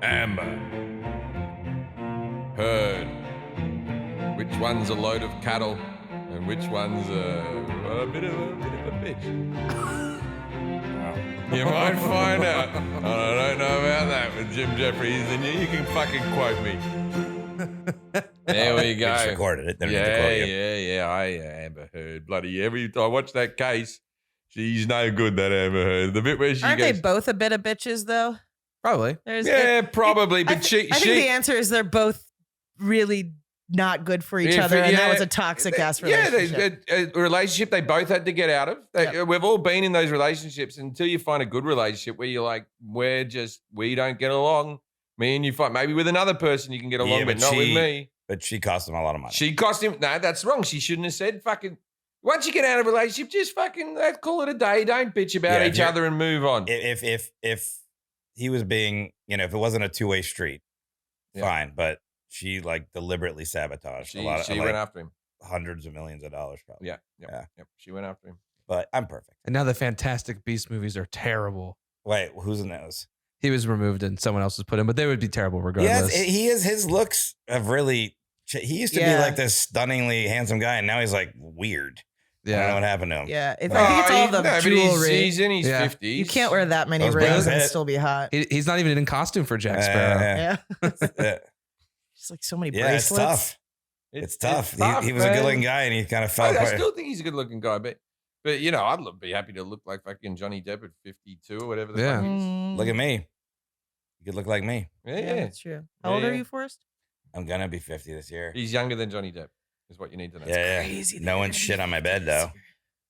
Amber Heard. Which one's a load of cattle and which one's a bit of a bitch? You might find out. And I don't know about that with Jim Jefferies, and you can fucking quote me. There we go. Just recorded it. Yeah. Amber Heard. Bloody every time I watch that case, she's no good, that Amber Heard. The bit where she Aren't goes, they both a bit of bitches, though? Probably. Probably. But I think the answer is they're both really not good for each other, and that was a toxic ass relationship. A relationship they both had to get out of. We've all been in those relationships until you find a good relationship where you're like, we don't get along. Me and you fight. Maybe with another person you can get along, but not with me. But she cost him a lot of money. She cost him. No, that's wrong. She shouldn't have said fucking. Once you get out of a relationship, just fucking call it a day. Don't bitch about each other and move on. If he was being, if it wasn't a two-way street, fine. But she like deliberately sabotaged a lot of. She went after him. Hundreds of millions of dollars, probably. Yeah. She went after him. But I'm perfect. And now the Fantastic Beasts movies are terrible. Wait, who's in those? He was removed and someone else was put in, but they would be terrible regardless. Yes, his looks have really. He used to be like this stunningly handsome guy, and now he's like weird. Yeah, I don't know what happened to him. Yeah, I think it's all the jewelry. He's in his 50s. You can't wear that many rings and still be hot. He's not even in costume for Jack Sparrow. Yeah. Just like so many bracelets. It's tough. It's tough. He was a good-looking guy, and he kind of fell apart. I still think he's a good-looking guy, but I'd be happy to look like fucking Johnny Depp at 52 or whatever the fuck he is. Look at me. You could look like me. Yeah, that's true. How old are you, Forrest? I'm gonna be 50 this year. He's younger than Johnny Depp, is what you need to know. Yeah, crazy. No one's shit on my bed though.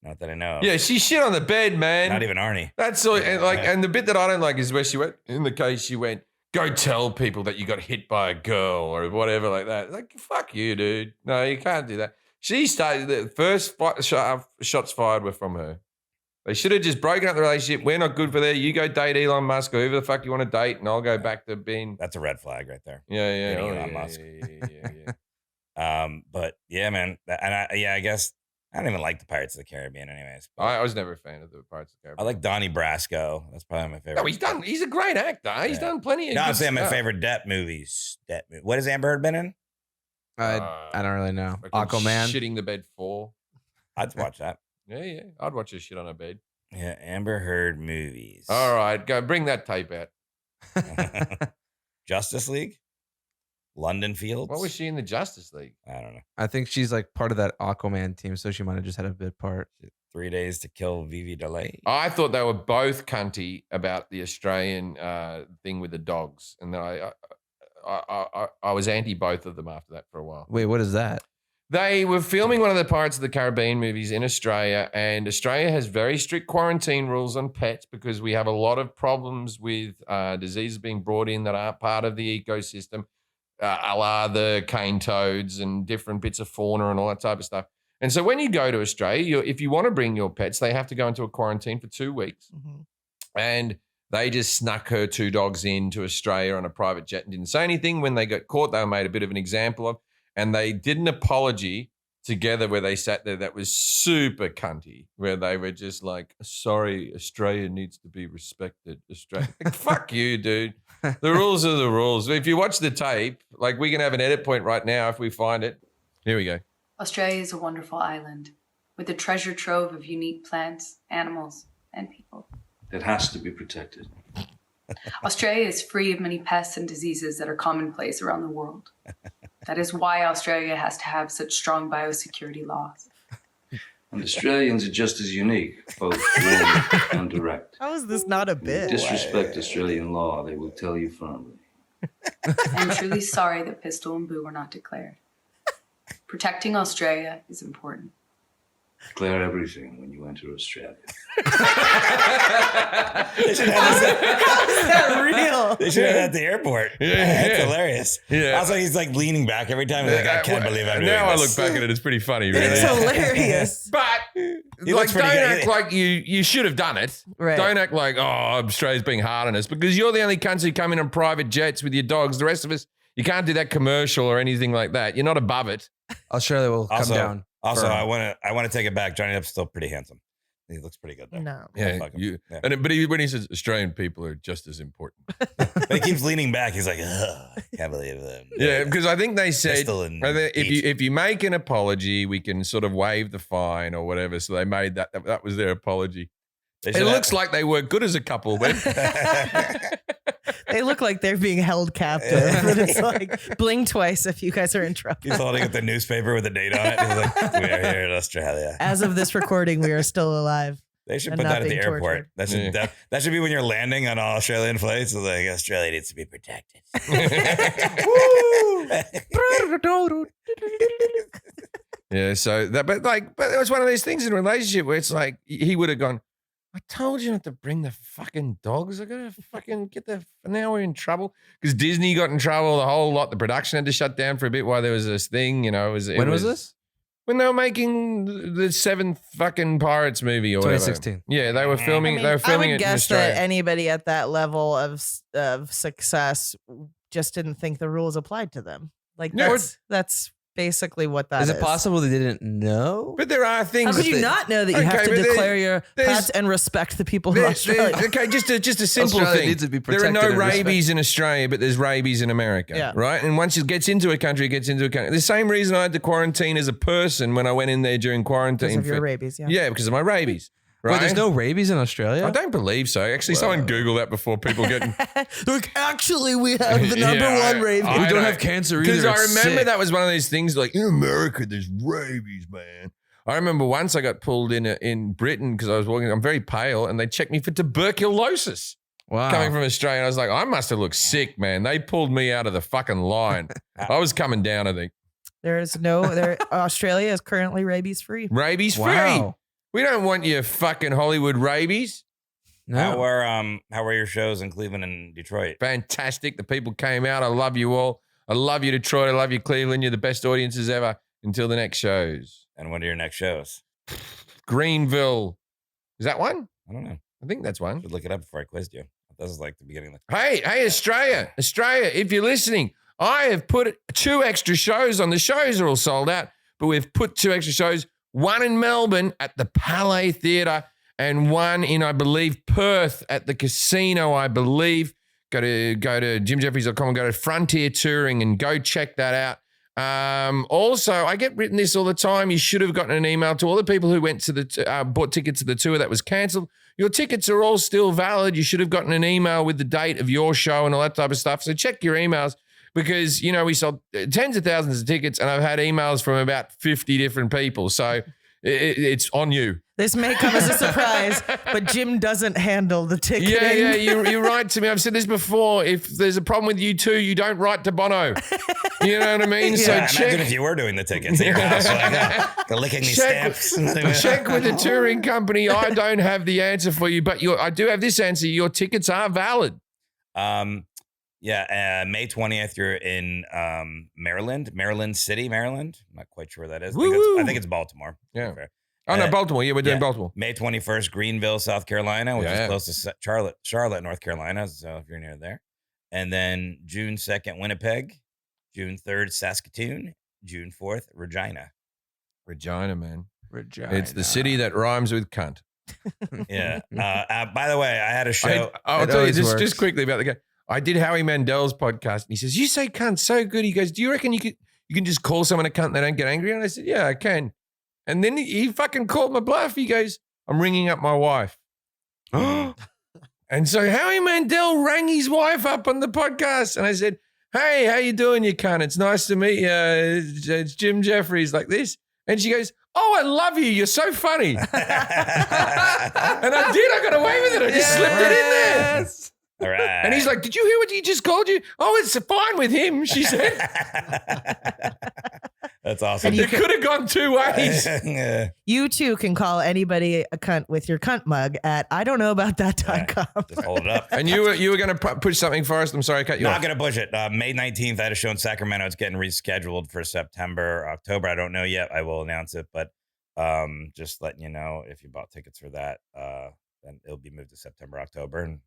Not that I know. Yeah, she shit on the bed, man. Not even Arnie. That's all. And the bit that I don't like is where she went. In the case, she went, "Go tell people that you got hit by a girl or whatever like that." Like, fuck you, dude. No, you can't do that. She started. The first shots fired were from her. They should have just broken up the relationship. We're not good for that. You go date Elon Musk or whoever the fuck you want to date, and I'll go back to being. That's a red flag right there. Yeah. Elon Musk. But yeah, man. I guess I don't even like the Pirates of the Caribbean, anyways. I was never a fan of the Pirates of the Caribbean. I like Donnie Brasco. That's probably my favorite. No, he's a great actor. He's done plenty of. No, I'm saying my favorite Depp movies. What has Amber Heard been in? I don't really know. Aquaman. Shitting the bed 4. I'd watch that. Yeah. I'd watch her shit on her bed. Yeah, Amber Heard movies. All right, go bring that tape out. Justice League? London Fields? What was she in the Justice League? I don't know. I think she's like part of that Aquaman team, so she might have just had a bit part. 3 Days to Kill Vivi DeLay. I thought they were both cunty about the Australian thing with the dogs, and then I was anti both of them after that for a while. Wait, what is that? They were filming one of the Pirates of the Caribbean movies in Australia, and Australia has very strict quarantine rules on pets because we have a lot of problems with diseases being brought in that aren't part of the ecosystem, a la the cane toads and different bits of fauna and all that type of stuff. And so when you go to Australia, if you want to bring your pets, they have to go into a quarantine for 2 weeks. Mm-hmm. And they just snuck her 2 dogs into Australia on a private jet and didn't say anything. When they got caught, they were made a bit of an example of. And they did an apology together where they sat there that was super cunty, where they were just like, sorry, Australia needs to be respected. Australia. Like, fuck you, dude. The rules are the rules. If you watch the tape, like we can have an edit point right now if we find it. Here we go. Australia is a wonderful island with a treasure trove of unique plants, animals, and people. It has to be protected. Australia is free of many pests and diseases that are commonplace around the world. That is why Australia has to have such strong biosecurity laws. And Australians are just as unique, both warm and direct. How is this not a bit? Disrespect Australian law, they will tell you firmly. I'm truly sorry that Pistol and Boo were not declared. Protecting Australia is important. Declare everything when you enter Australia. How is that real? They should have at the airport. That's hilarious. Yeah. Also, he's like leaning back every time. He's like, I can't believe I'm doing now this. I look back at it, it's pretty funny. Really. It's hilarious. But like, don't act like you should have done it. Right. Don't act like, Australia's being hard on us, because you're the only cunts who come in on private jets with your dogs. The rest of us, you can't do that commercial or anything like that. You're not above it. Australia will come down. Also, I want to take it back. Johnny Depp's still pretty handsome. He looks pretty good though. No. Yeah, Fuck him. Yeah. but when he says Australian people are just as important. But he keeps leaning back. He's like, can't believe them. Yeah, because I think they said Pistol and if you make an apology, we can sort of waive the fine or whatever. So they made that was their apology. It looks like they work good as a couple, but they look like they're being held captive. But it's like blink twice if you guys are in trouble. He's holding up the newspaper with the date on it. He's like, we are here in Australia. As of this recording, we are still alive. They should and put not that at the being airport. tortured. That should be when you're landing on all Australian flights. It's like Australia needs to be protected. yeah. So that, but it was one of these things in a relationship where it's like he would have gone, I told you not to bring the fucking dogs. I gotta fucking get now we're in trouble. Because Disney got in trouble, the whole lot. The production had to shut down for a bit while there was this thing, you know. When was this? When they were making the 7th fucking Pirates movie or 2016. whatever. Yeah, they were filming. They were filming I it would guess in Australia. that anybody at that level of success just didn't think the rules applied to them. Like that's basically what that is. Is it possible they didn't know? But there are things. How could you not know that you have to declare your pets and respect the people of Australia? Okay, just a simple Australia thing. needs to be There are no protected and rabies in Australia, but there's rabies in America, right? And once it gets into a country, it gets into a country. The same reason I had to quarantine as a person when I went in there during quarantine. Because of your rabies, yeah. Yeah, because of my rabies. Right? Wait, there's no rabies in Australia? I don't believe so. Actually, someone Google that before people get. Like, actually, we have the number one rabies. We don't have cancer either. Because I remember that was one of those things like, in America, there's rabies, man. I remember once I got pulled in Britain because I was walking. I'm very pale, and they checked me for tuberculosis. Wow. Coming from Australia, I was like, I must have looked sick, man. They pulled me out of the fucking line. I was coming down, I think. Australia is currently rabies free. Rabies free. Wow. We don't want your fucking Hollywood rabies. No. How were your shows in Cleveland and Detroit? Fantastic. The people came out. I love you all. I love you, Detroit. I love you, Cleveland. You're the best audiences ever. Until the next shows. And when are your next shows? Greenville. Is that one? I don't know. I think that's one. Should look it up before I quizzed you. This is like the beginning of the. Hey, Australia, if you're listening, I have put 2 extra shows on. The shows are all sold out, but we've put 2 extra shows. One in Melbourne at the Palais Theatre and one in, I believe, Perth at the casino, I believe. Go to jimjefferies.com and go to Frontier Touring and go check that out. Also, I get written this all the time. You should have gotten an email to all the people who went to the bought tickets to the tour that was cancelled. Your tickets are all still valid. You should have gotten an email with the date of your show and all that type of stuff. So check your emails. Because, you know, we sold tens of thousands of tickets and I've had emails from about 50 different people. So it's on you. This may come as a surprise, but Jim doesn't handle the ticketing. Yeah, you write to me. I've said this before. If there's a problem with you two, you don't write to Bono. You know what I mean? So imagine if you were doing the tickets at your house, like licking these stamps. Check with the touring company. I don't have the answer for you, but I do have this answer. Your tickets are valid. May 20th, you're in Maryland City, Maryland. I'm not quite sure where that is. I think it's Baltimore. Yeah. Oh, no, Baltimore. Yeah, we're doing Baltimore. May 21st, Greenville, South Carolina, which is close to Charlotte, North Carolina. So if you're near there. And then June 2nd, Winnipeg. June 3rd, Saskatoon. June 4th, Regina. Regina, man. Regina. It's the city that rhymes with cunt. Yeah. By the way, I had a show. I'll tell you just quickly about the guy. I did Howie Mandel's podcast, and he says, "You say cunt so good." He goes, "Do you reckon you can just call someone a cunt and they don't get angry?" And I said, "Yeah, I can." And then he fucking called my bluff. He goes, "I'm ringing up my wife." And so Howie Mandel rang his wife up on the podcast, and I said, "Hey, how you doing, you cunt? It's nice to meet you. It's Jim Jefferies like this." And she goes, "Oh, I love you. You're so funny." And I did. I got away with it. I just slipped it in there. All right. And he's like, "Did you hear what he just called you?" "Oh, it's fine with him," she said. That's awesome. It could have gone 2 ways. You too can call anybody a cunt with your cunt mug at IDon'tKnowAboutThat.com. Just hold it up. And you were going to push something for us. I'm sorry, I cut you off. Not going to push it. May 19th, I had a show in Sacramento. It's getting rescheduled for September, October. I don't know yet. I will announce it, but just letting you know, if you bought tickets for that, then it'll be moved to September, October, and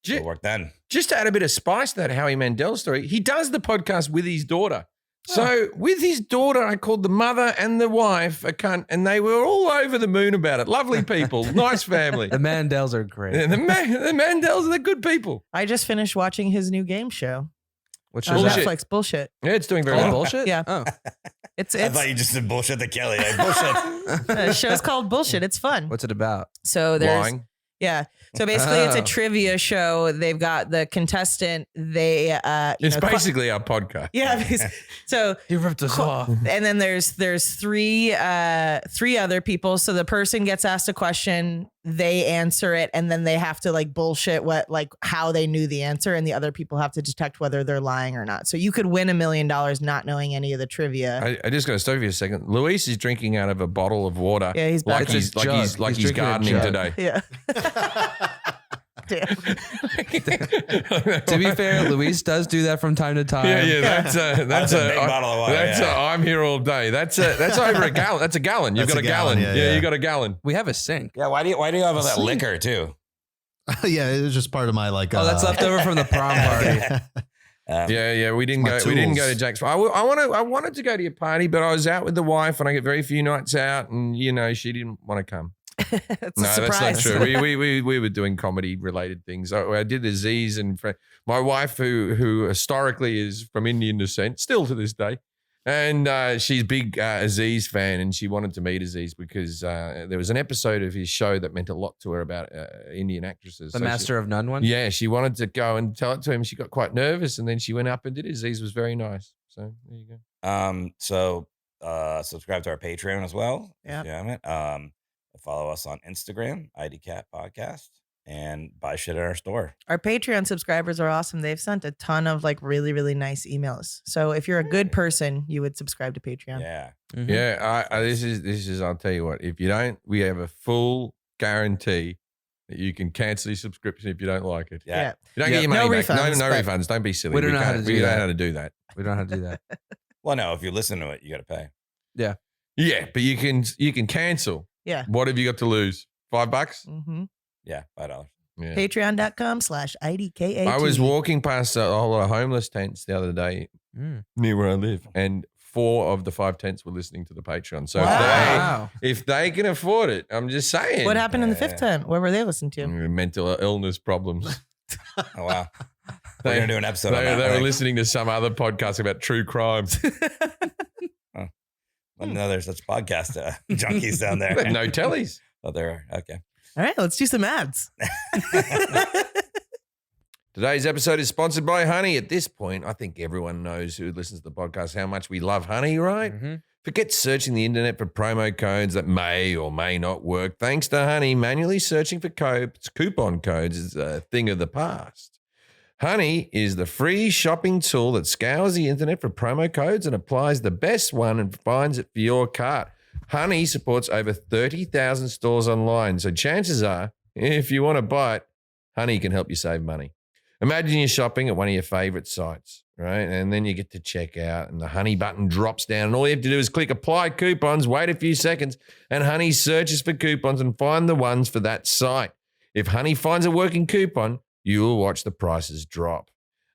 it'll work then. Just to add a bit of spice to that Howie Mandel story, he does the podcast with his daughter. So with his daughter, I called the mother and the wife a cunt, and they were all over the moon about it. Lovely people, nice family. The Mandels are great. The Mandels are the good people. I just finished watching his new game show Which on is Bullshit. Netflix. Bullshit. Yeah, it's doing very all well. bullshit? Yeah. Oh. It's I thought you just said bullshit to Kelly. Like, bullshit. the show's called Bullshit. It's fun. What's it about? So there's Lying. yeah. So basically, it's a Oh. trivia show. They've got the contestant. They It's basically our podcast. yeah. So He ripped us off. and then there's three other people. So the person gets asked a question, they answer it, and then they have to like bullshit how they knew the answer, and the other people have to detect whether they're lying or not. So you could win $1 million not knowing any of the trivia. I just got to stop you a second. Luis is drinking out of a bottle of water. Yeah, he's back. like It's a he's jug. like He's he's drinking a gardening jug. today. Yeah. Damn. To be fair, Luis does do that from time to time. Yeah, that's a big bottle of water, That's yeah. I'm here all day. That's over a gallon. That's a gallon. You've That's got a a gallon. gallon, Yeah, yeah. you got a gallon. We have a sink. Yeah, why do you have all that liquor too? Yeah, it was just part of my like. Oh, that's left over from the prom party. Yeah. We didn't My go. We didn't go to tools. Jack's. I wanted to go to your party, but I was out with the wife, and I get very few nights out, and she didn't want to come. It's No, a surprise. that's not true. We were doing comedy related things. I did Aziz and my wife, who historically is from Indian descent, still to this day, and she's a big Aziz fan, and she wanted to meet Aziz because there was an episode of his show that meant a lot to her about Indian actresses. The So Master of None one? Yeah, she wanted to go and tell it to him. She got quite nervous, and then she went up and did it. Aziz was very nice. So there you go. So subscribe to our Patreon as well. Yeah. If you haven't. Follow us on Instagram, IDCat Podcast, and buy shit at our store. Our Patreon subscribers are awesome. They've sent a ton of like really, really nice emails. So if you're a good person, you would subscribe to Patreon. Yeah. Mhm. Yeah, this is. I'll tell you what. If you don't, we have a full guarantee that you can cancel your subscription if you don't like it. Yeah. You don't Yeah. get your money No back. refunds, No but- refunds. Don't be silly. We don't know how to can't- do we don't that. know how to do that. We don't have to do that. Well, no, if you listen to it, you got to pay. Yeah, but you can cancel. Yeah. What have you got to lose? $5? Mm-hmm. Yeah, $5. Yeah. Patreon.com/IDKAT. I was walking past a whole lot of homeless tents the other day Mm. near where I live, and 4 of the 5 tents were listening to the Patreon. So Wow. if they can afford it, I'm just saying. What happened in the fifth tent? What were they listening to? Mental illness problems. Oh, wow. We're going to do an episode on that. They I were think. listening to some other podcast about true crime. No, there's such podcast junkies down there. No tellies. Oh, there are. Okay. All right, let's do some ads. Today's episode is sponsored by Honey. At this point, I think everyone knows who listens to the podcast how much we love Honey, right? Mhm. Forget searching the internet for promo codes that may or may not work. Thanks to Honey, manually searching for coupon codes is a thing of the past. Honey is the free shopping tool that scours the internet for promo codes and applies the best one and finds it for your cart. Honey supports over 30,000 stores online, so chances are, if you want to buy it, Honey can help you save money. Imagine you're shopping at one of your favorite sites, right? And then you get to check out and the Honey button drops down and all you have to do is click apply coupons, wait a few seconds, and Honey searches for coupons and find the ones for that site. If Honey finds a working coupon, you will watch the prices drop.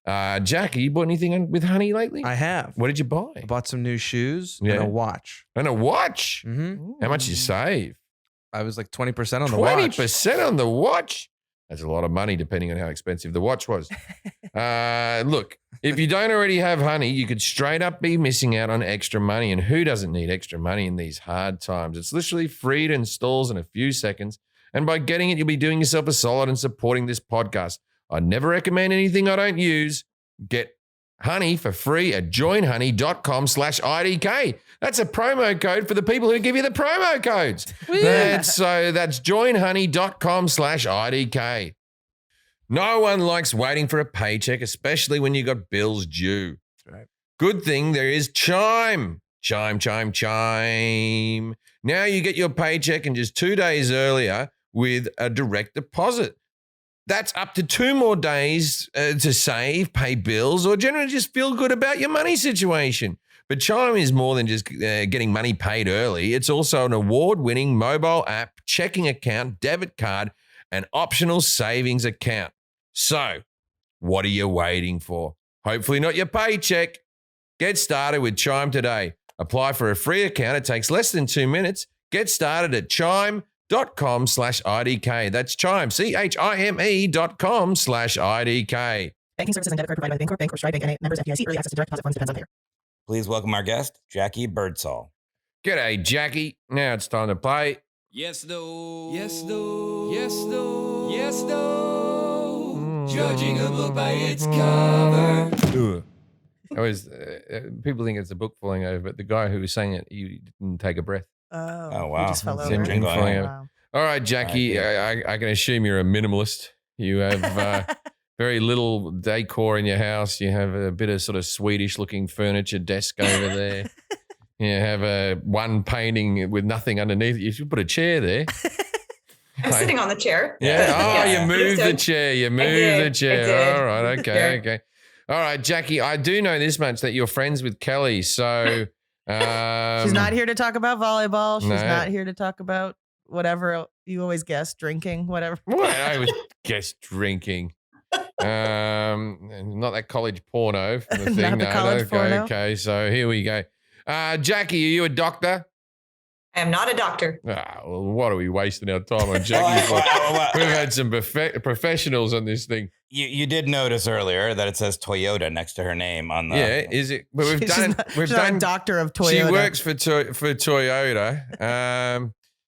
Jack, have you bought anything with Honey lately? I have. What did you buy? I bought some new shoes Yeah. and a watch. And a watch. Mm-hmm. How much you save? I was like 20% on the watch. 20% on the watch? That's a lot of money depending on how expensive the watch was. Look, if you don't already have Honey, you could straight up be missing out on extra money. And who doesn't need extra money in these hard times? It's literally free to install in a few seconds. And by getting it, you'll be doing yourself a solid and supporting this podcast. I never recommend anything I don't use. Get Honey for free at joinhoney.com/IDK. That's a promo code for the people who give you the promo codes. That's joinhoney.com/IDK. No one likes waiting for a paycheck, especially when you got bills due. That's right. Good thing there is Chime. Chime, chime, chime. Now you get your paycheck in just 2 days earlier with a direct deposit. That's up to 2 more days to save, pay bills, or generally just feel good about your money situation. But Chime is more than just getting money paid early. It's also an award-winning mobile app, checking account, debit card, and optional savings account. So, what are you waiting for? Hopefully not your paycheck. Get started with Chime today. Apply for a free account. It takes less than 2 minutes. Get started at chime.com/IDK. That's Chime, CHIME.com/IDK. Banking services and debit card provided by the Bancorp, Bancorp, Stride Bank, NA, members FDIC. Early access to direct deposit funds depends on payer. Please welcome our guest, Jackie Birdsall. G'day, Jackie. Now it's time to play. Yes, no. Yes, no. Yes, no. Yes, no. Judging a book by its cover. Ugh. I was people think it's a book falling over, but the guy who was saying it, he didn't take a breath. Oh, wow. He just fell It's him over. falling over. Wow. All right, Jackie, I can assume you're a minimalist. You have very little decor in your house. You have a bit of sort of Swedish-looking furniture desk over there. You have one painting with nothing underneath it. You should put a chair there. I'm sitting on the chair. Yeah. Oh, Yeah. you moved the Understood. chair. You I moved did. the chair. I did. All right. Moved the Okay. chair. Okay. All right, Jackie, I do know this much that you're friends with Kelly. So She's not here to talk about volleyball. She's no. not here to talk about whatever you always guess, drinking, whatever. What? I would guess drinking. Not that college porno from the thing. Not the college okay, porno. okay, so here we go. Jackie, are you a doctor? I am not a doctor. Well, what are we wasting our time on, Jackie? for? We've had some professionals on this thing. You did notice earlier that it says Toyota next to her name on the. Yeah, is it? But we've She's done. not- We've she's not a done. doctor of Toyota. She works for Toyota.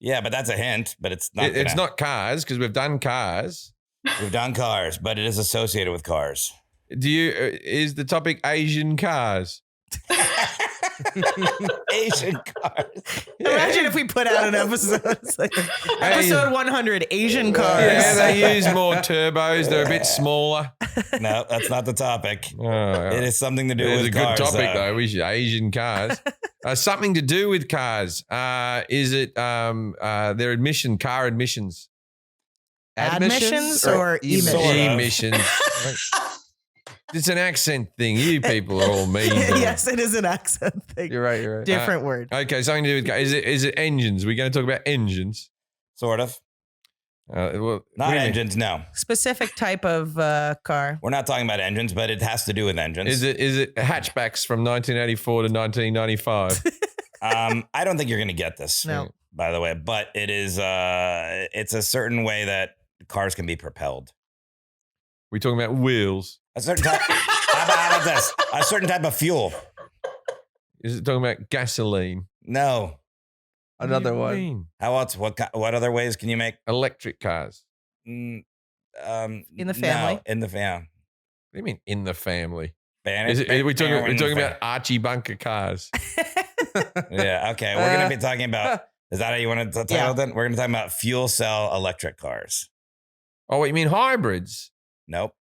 Yeah, but that's a hint. But it's not. It's not cars because we've done cars. We've done cars, but it is associated with cars. Do you? Is the topic Asian cars? Asian cars. Imagine if we put out an episode. It's like, episode 100, Asian cars. Yeah, they use more turbos. They're a bit smaller. No, that's not the topic. Oh, It is something to do It's with a good cars. topic though. We should Asian cars. Something to do with cars. Is it their car admissions? Admissions or emissions? Sort of. Emissions. It's an accent thing. You people are all mean. Yes, it is an accent thing. You're right. You're right. Different word. Okay, something to do with cars. Is it engines? We're going to talk about engines. Sort of. Well, what Not do you mean? engines, no. Specific type of car. We're not talking about engines, but it has to do with engines. Is it hatchbacks from 1984 to 1995? I don't think you're going to get this, No. by the way, but it is. It's a certain way that cars can be propelled. We're talking about wheels. A certain type. how about this? A certain type of fuel. Is it talking about gasoline? No. Another What do one. you mean? How else? What other ways can you make? Electric cars. In In the family? No, in the family. What do you mean in the family? We're We're talking about Archie Bunker cars. Yeah. Okay. We're gonna be talking about. Is that how you want to title Yeah. it? Then we're gonna talk about fuel cell electric cars. Oh, what you mean hybrids? Nope.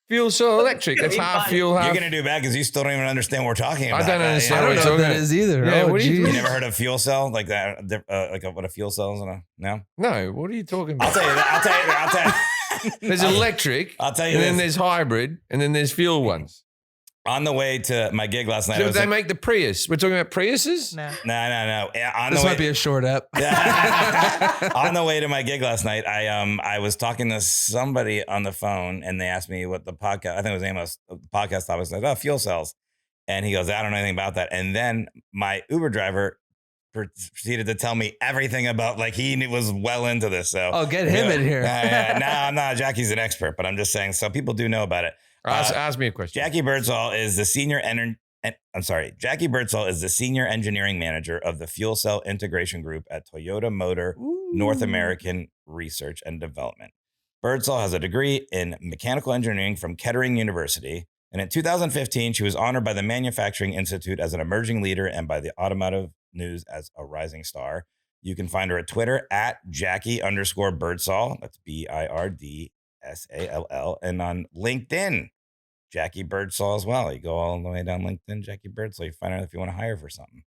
Fuel cell electric. That's Gonna be half fun. fuel, half. You're gonna do bad because you still don't even understand what we're talking about. I don't understand I what don't you're know what talking that about. is either. Yeah, oh, what do you- You geez. never heard of fuel cell like that? What a fuel cell is? No. No, what are you talking I'll about? tell you that. I'll tell you. There's electric, I'll tell you and then this. there's hybrid, and then there's fuel ones. On the way to my gig last night, I So was they like, make the Prius. We're talking about Priuses? No. no. Yeah, on This the way, might be a short ep. on the way to my gig last night, I was talking to somebody on the phone, and they asked me what the podcast. I think it was Amos. The podcast. I was like, "Oh, fuel cells," and he goes, "I don't know anything about that." And then my Uber driver proceeded to tell me everything about, like, he was well into this. So, Oh, get him in here. No, I'm not. Jackie's an expert, but I'm just saying. So people do know about it. Ask me a question. Jackie Birdsall is the Jackie Birdsall is the senior engineering manager of the Fuel Cell Integration Group at Toyota Motor North American Research and Development. Birdsall has a degree in mechanical engineering from Kettering University, and in 2015, she was honored by the Manufacturing Institute as an emerging leader and by the Automotive News as a rising star. You can find her at Twitter at Jackie_Birdsall. That's BIRDSALL, and on LinkedIn, Jackie Birdsall as well. You go all the way down LinkedIn, Jackie Birdsall. You find out if you want to hire for something,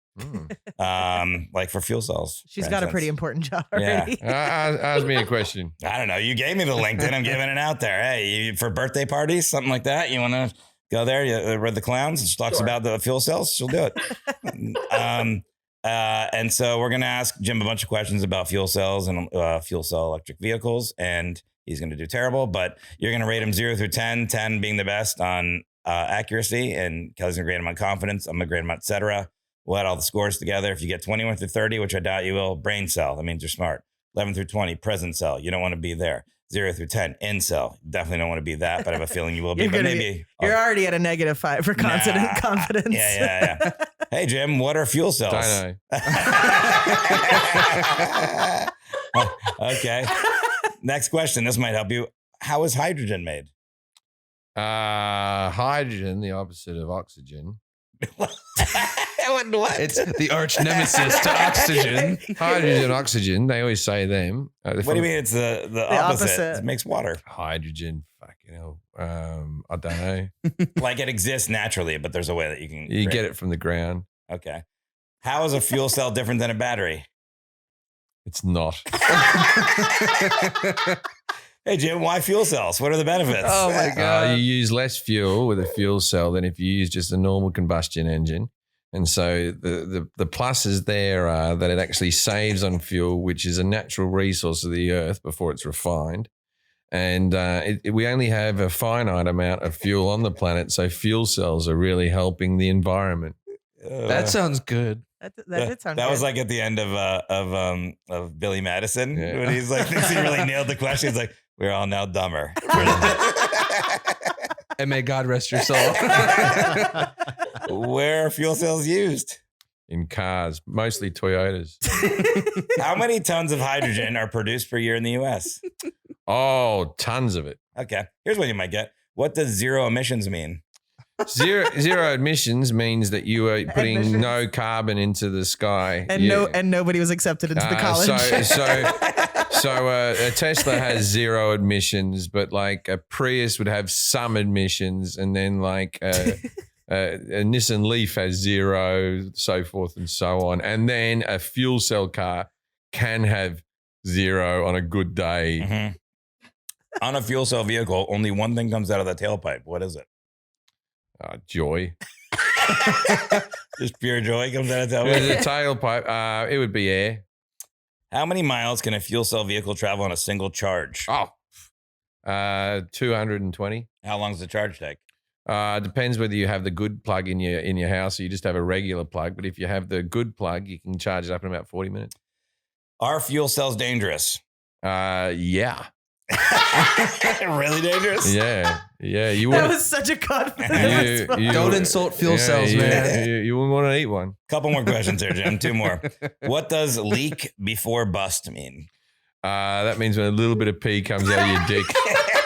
like for fuel cells. She's for got a instance. pretty important job Yeah. already. Ask me a question. I don't know. You gave me the LinkedIn. I'm giving it out there. Hey, for birthday parties, something like that. You want to go there? You read the clowns. She talks about the fuel cells. She'll do it. And so we're going to ask Jim a bunch of questions about fuel cells and fuel cell electric vehicles. And he's going to do terrible, but you're going to rate him 0 through 10, 10 being the best on accuracy, and Kelly's going to grade them on confidence. I'm going to grade them on et cetera. We'll add all the scores together. If you get 21 through 30, which I doubt you will, brain cell. That means you're smart. 11 through 20, present cell. You don't want to be there. 0 through 10, incel. Definitely don't want to be that, but I have a feeling you will be. But maybe you're already at a -5 for confidence. Yeah. Hey, Jim, what are fuel cells? Don't know. Okay. Next question. This might help you. How is hydrogen made? Hydrogen, the opposite of oxygen. What? It's the arch nemesis to oxygen. Hydrogen, oxygen. They always say them. What do you mean? It's the opposite. It makes water. Hydrogen. Fucking hell. I don't know. Like it exists naturally, but there's a way that you can. You get it from the ground. Okay. How is a fuel cell different than a battery? It's not. Hey, Jim, why fuel cells? What are the benefits? Oh, my God. You use less fuel with a fuel cell than if you use just a normal combustion engine. And so the pluses there are that it actually saves on fuel, which is a natural resource of the earth before it's refined. And we only have a finite amount of fuel on the planet. So fuel cells are really helping the environment. That sounds good. That did sound That good. was like at the end of Billy Madison when he's like, thinks he really nailed the question. He's like, we're all now dumber. And may God rest your soul. Where are fuel cells used? In cars, mostly Toyotas. How many tons of hydrogen are produced per year in the U.S.? Oh, tons of it. Okay. Here's what you might get. What does zero emissions mean? Zero emissions means that you are putting no carbon into the sky. And nobody was accepted into the college. So a Tesla has zero emissions, but like a Prius would have some emissions, and then like a Nissan Leaf has zero, so forth and so on. And then a fuel cell car can have zero on a good day. Mm-hmm. On a fuel cell vehicle, only one thing comes out of the tailpipe. What is it? Joy. Just pure joy comes out of the tailpipe? The tailpipe, it would be air. How many miles can a fuel cell vehicle travel on a single charge? 220. How long does the charge take? Depends whether you have the good plug in your house or you just have a regular plug. But if you have the good plug, you can charge it up in about 40 minutes. Are fuel cells dangerous? Yeah. Really dangerous? Yeah. You that wouldn't, was such a confident Don't insult fuel cells, man. You wouldn't want to eat one. Couple more questions here, Jim. 2 more. What does leak before bust mean? That means when a little bit of pee comes out of your dick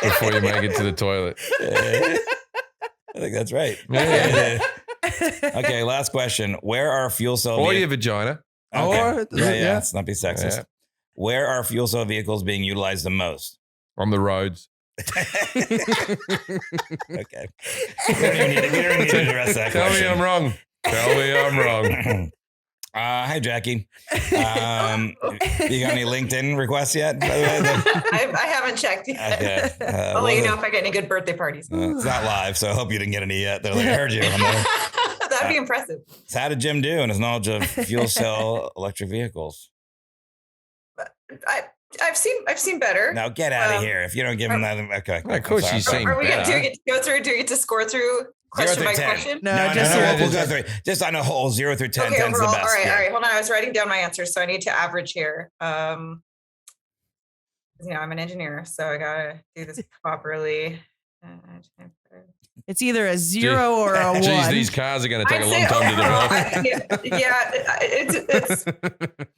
before you make it to the toilet. I think that's right. Yeah. Okay, last question. Where are fuel cell Or your vagina. Okay. Or- yeah, yeah. let's not be sexist. Yeah. Where are fuel cell vehicles being utilized the most? On the roads. Okay. We don't even need to address that Tell question. me I'm wrong. Tell me I'm wrong. Hi, Jackie. You got any LinkedIn requests yet? By the way? I haven't checked yet. Okay. I'll let you know if I get any good birthday parties. It's not live, so I hope you didn't get any yet. They're like, I heard you. I'm like, That'd be impressive. so how did Jim do in his knowledge of fuel cell electric vehicles? I've seen better. Now get out of here. If you don't give him that, okay. Of course I'm you sorry. seem Are we better. do we get to go through? Do we get to score through question through by 10. question? No, No, just we'll zero. go through. Just on a whole 0 through 10. Okay, 10's the overall. best. All right, Yeah. all right. Hold on. I was writing down my answers, so I need to average here. I'm an engineer, so I gotta do this properly. It's either a 0 or a 1. Geez, these cars are going to take I'd a say long time to develop. overall, it's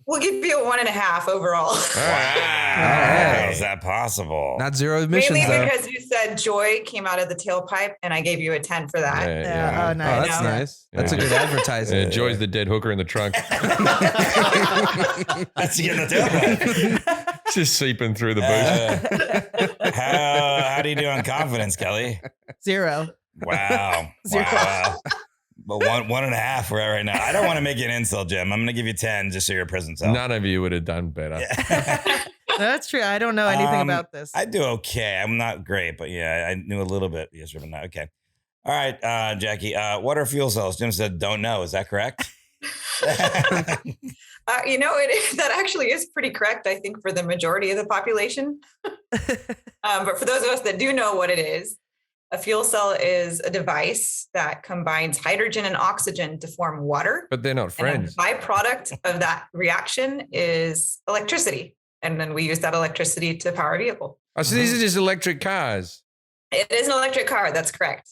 we'll give you a 1.5 overall. How is that possible? Not zero emissions, Mainly though. because you said joy came out of the tailpipe, and I gave you a 10 for that. Yeah, oh, Oh, nice. that's know. nice. That's a Yeah. good advertising. Joy's the dead hooker in the trunk. That's you in the tailpipe. Just seeping through the booth. How do you do on confidence, Kelly? 0. Wow. Zero. Wow. But 1.5 we're at right now. I don't want to make you an insult, Jim. I'm going to give you 10 just so you're a prison cell. None of you would have done better. That's true. I don't know anything about this. I do okay. I'm not great, but yeah, I knew a little bit yesterday, but not okay. All right, Jackie. What are fuel cells? Jim said, don't know. Is that correct? That actually is pretty correct, I think, for the majority of the population. But for those of us that do know what it is, A fuel cell is a device that combines hydrogen and oxygen to form water. But they're not friends. And a byproduct of that reaction is electricity. And then we use that electricity to power a vehicle. Oh, so these are just electric cars. It is an electric car. That's correct.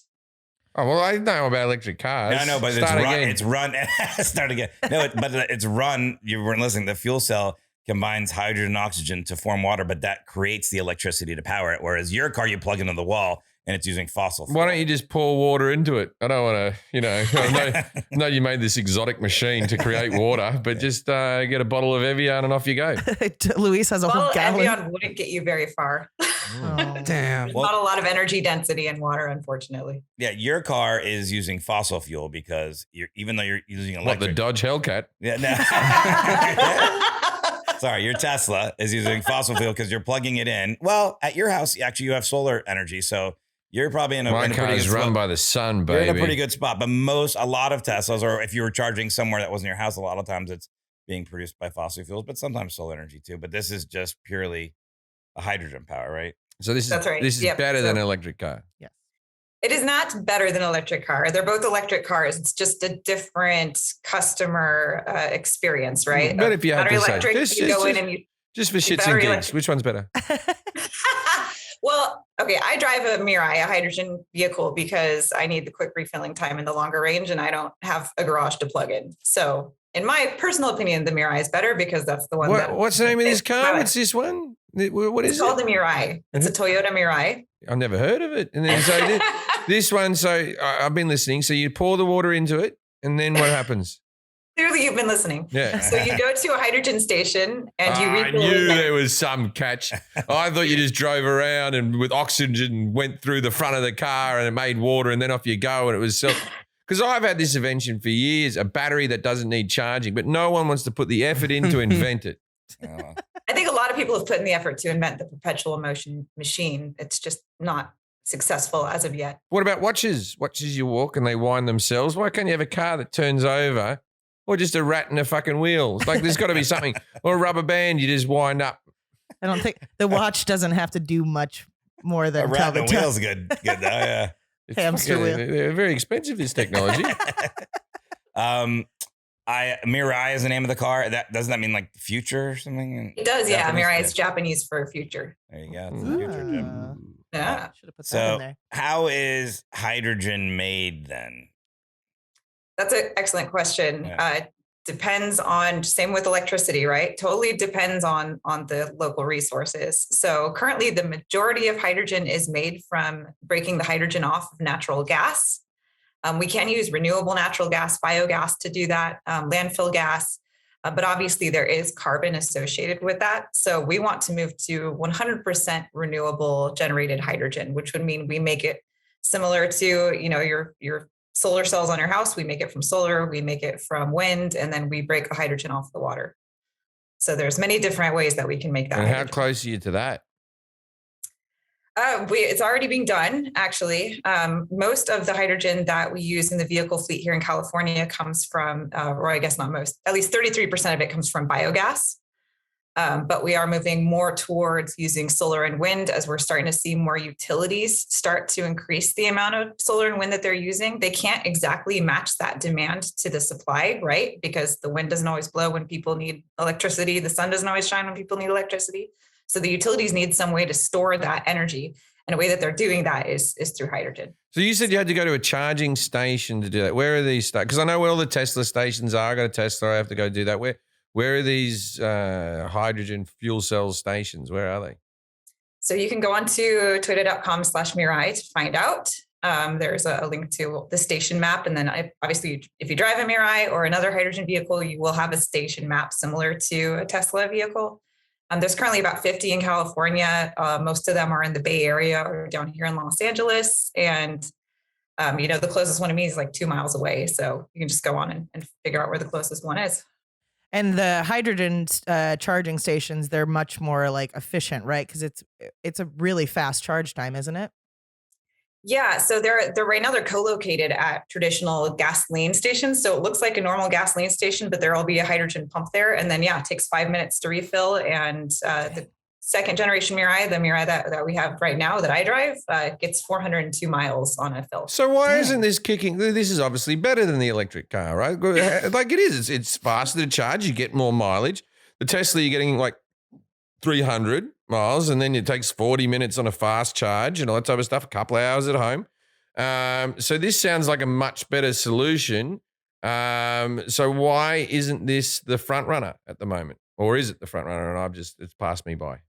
Oh, well, I know about electric cars. No, but it's run. Start again. No, but it's run. You weren't listening. The fuel cell combines hydrogen and oxygen to form water, but that creates the electricity to power it. Whereas your car, you plug into the wall and it's using fossil fuel. Why don't you just pour water into it? I don't want to, I know you made this exotic machine to create water, but just get a bottle of Evian and off you go. Luis has a whole gallon. Evian wouldn't get you very far. Oh. Damn. There's not a lot of energy density in water, unfortunately. Yeah, your car is using fossil fuel because even though you're using electric. What, the Dodge Hellcat? Yeah, no. Sorry, your Tesla is using fossil fuel because you're plugging it in. Well, at your house, actually, you have solar energy, so you're probably in a My in a car pretty is good run spot. by the sun, baby. You're in a pretty good spot, but a lot of Teslas, or if you were charging somewhere that wasn't your house, a lot of times it's being produced by fossil fuels, but sometimes solar energy too. But this is just purely a hydrogen power, right? So this That's right. is Yep. better than an electric car. Yes. It is not better than an electric car. They're both electric cars. It's just a different customer experience, right? But if you had Battery to say, electric, you go in and you. just for shits and battery gigs, electric. which one's better? Well, okay, I drive a Mirai, a hydrogen vehicle, because I need the quick refilling time and the longer range, and I don't have a garage to plug in. So, in my personal opinion, the Mirai is better because that's the one. What's the name of this car? What's this one? What is It's called the Mirai. It's a Toyota Mirai. I've never heard of it. And then so this one, so I've been listening. So you pour the water into it, and then what happens? Clearly, you've been listening. Yeah. So you go to a hydrogen station and you I refill. knew there was some catch. I thought you just drove around and with oxygen went through the front of the car and it made water and then off you go and it was self. Because I've had this invention for years, a battery that doesn't need charging, but no one wants to put the effort in to invent it. I think a lot of people have put in the effort to invent the perpetual motion machine. It's just not successful as of yet. What about watches? Watches you walk and they wind themselves. Why can't you have a car that turns over? Or just a rat in a fucking wheel? Like there's got to be something. Or a rubber band you just wind up. I don't think the watch doesn't have to do much more A than tell rat the and a wheel's good though, yeah. It's Hamster fucking- wheel. They're very expensive, this technology. Mirai is the name of the car. Doesn't that mean like the future or something? It does, yeah. Japanese? Mirai is Japanese for future. There you go. It's the future, Jim. Yeah. Should have put that in So there. how is hydrogen made then? That's an excellent question. Yeah. Depends on, same with electricity, right? Totally depends on the local resources. So currently the majority of hydrogen is made from breaking the hydrogen off of natural gas. We can use renewable natural gas, biogas to do that, landfill gas, but obviously there is carbon associated with that. So we want to move to 100% renewable generated hydrogen, which would mean we make it similar to, your solar cells on your house. We make it from solar, we make it from wind, and then we break the hydrogen off the water. So there's many different ways that we can make that. And how hydrogen. close are you to that? It's already being done, actually. Most of the hydrogen that we use in the vehicle fleet here in California comes from, or I guess not most, at least 33% of it comes from biogas. But we are moving more towards using solar and wind as we're starting to see more utilities start to increase the amount of solar and wind that they're using. They can't exactly match that demand to the supply, right? Because the wind doesn't always blow when people need electricity. The sun doesn't always shine when people need electricity. So the utilities need some way to store that energy. And a way that they're doing that is through hydrogen. So you said you had to go to a charging station to do that. Where are these? Because I know where all the Tesla stations are. I got a Tesla. I have to go do that. Where are these hydrogen fuel cell stations? Where are they? So you can go on to twitter.com/Mirai to find out. There's a link to the station map. And then obviously, if you drive a Mirai or another hydrogen vehicle, you will have a station map similar to a Tesla vehicle. There's currently about 50 in California. Most of them are in the Bay Area or down here in Los Angeles. And, the closest one to me is like 2 miles away. So you can just go on and figure out where the closest one is. And the hydrogen charging stations, they're much more like efficient, right? Because it's a really fast charge time, isn't it? Yeah, so they're right now they're co-located at traditional gasoline stations. So it looks like a normal gasoline station, but there'll be a hydrogen pump there. And then it takes 5 minutes to refill, and the second generation Mirai, the Mirai that we have right now that I drive, gets 402 miles on a fill. So why isn't this kicking? This is obviously better than the electric car, right? Like it is. It's faster to charge. You get more mileage. The Tesla, you're getting like 300 miles, and then it takes 40 minutes on a fast charge and all that type of stuff, a couple of hours at home. So this sounds like a much better solution. So why isn't this the front runner at the moment? Or is it the front runner and it's passed me by?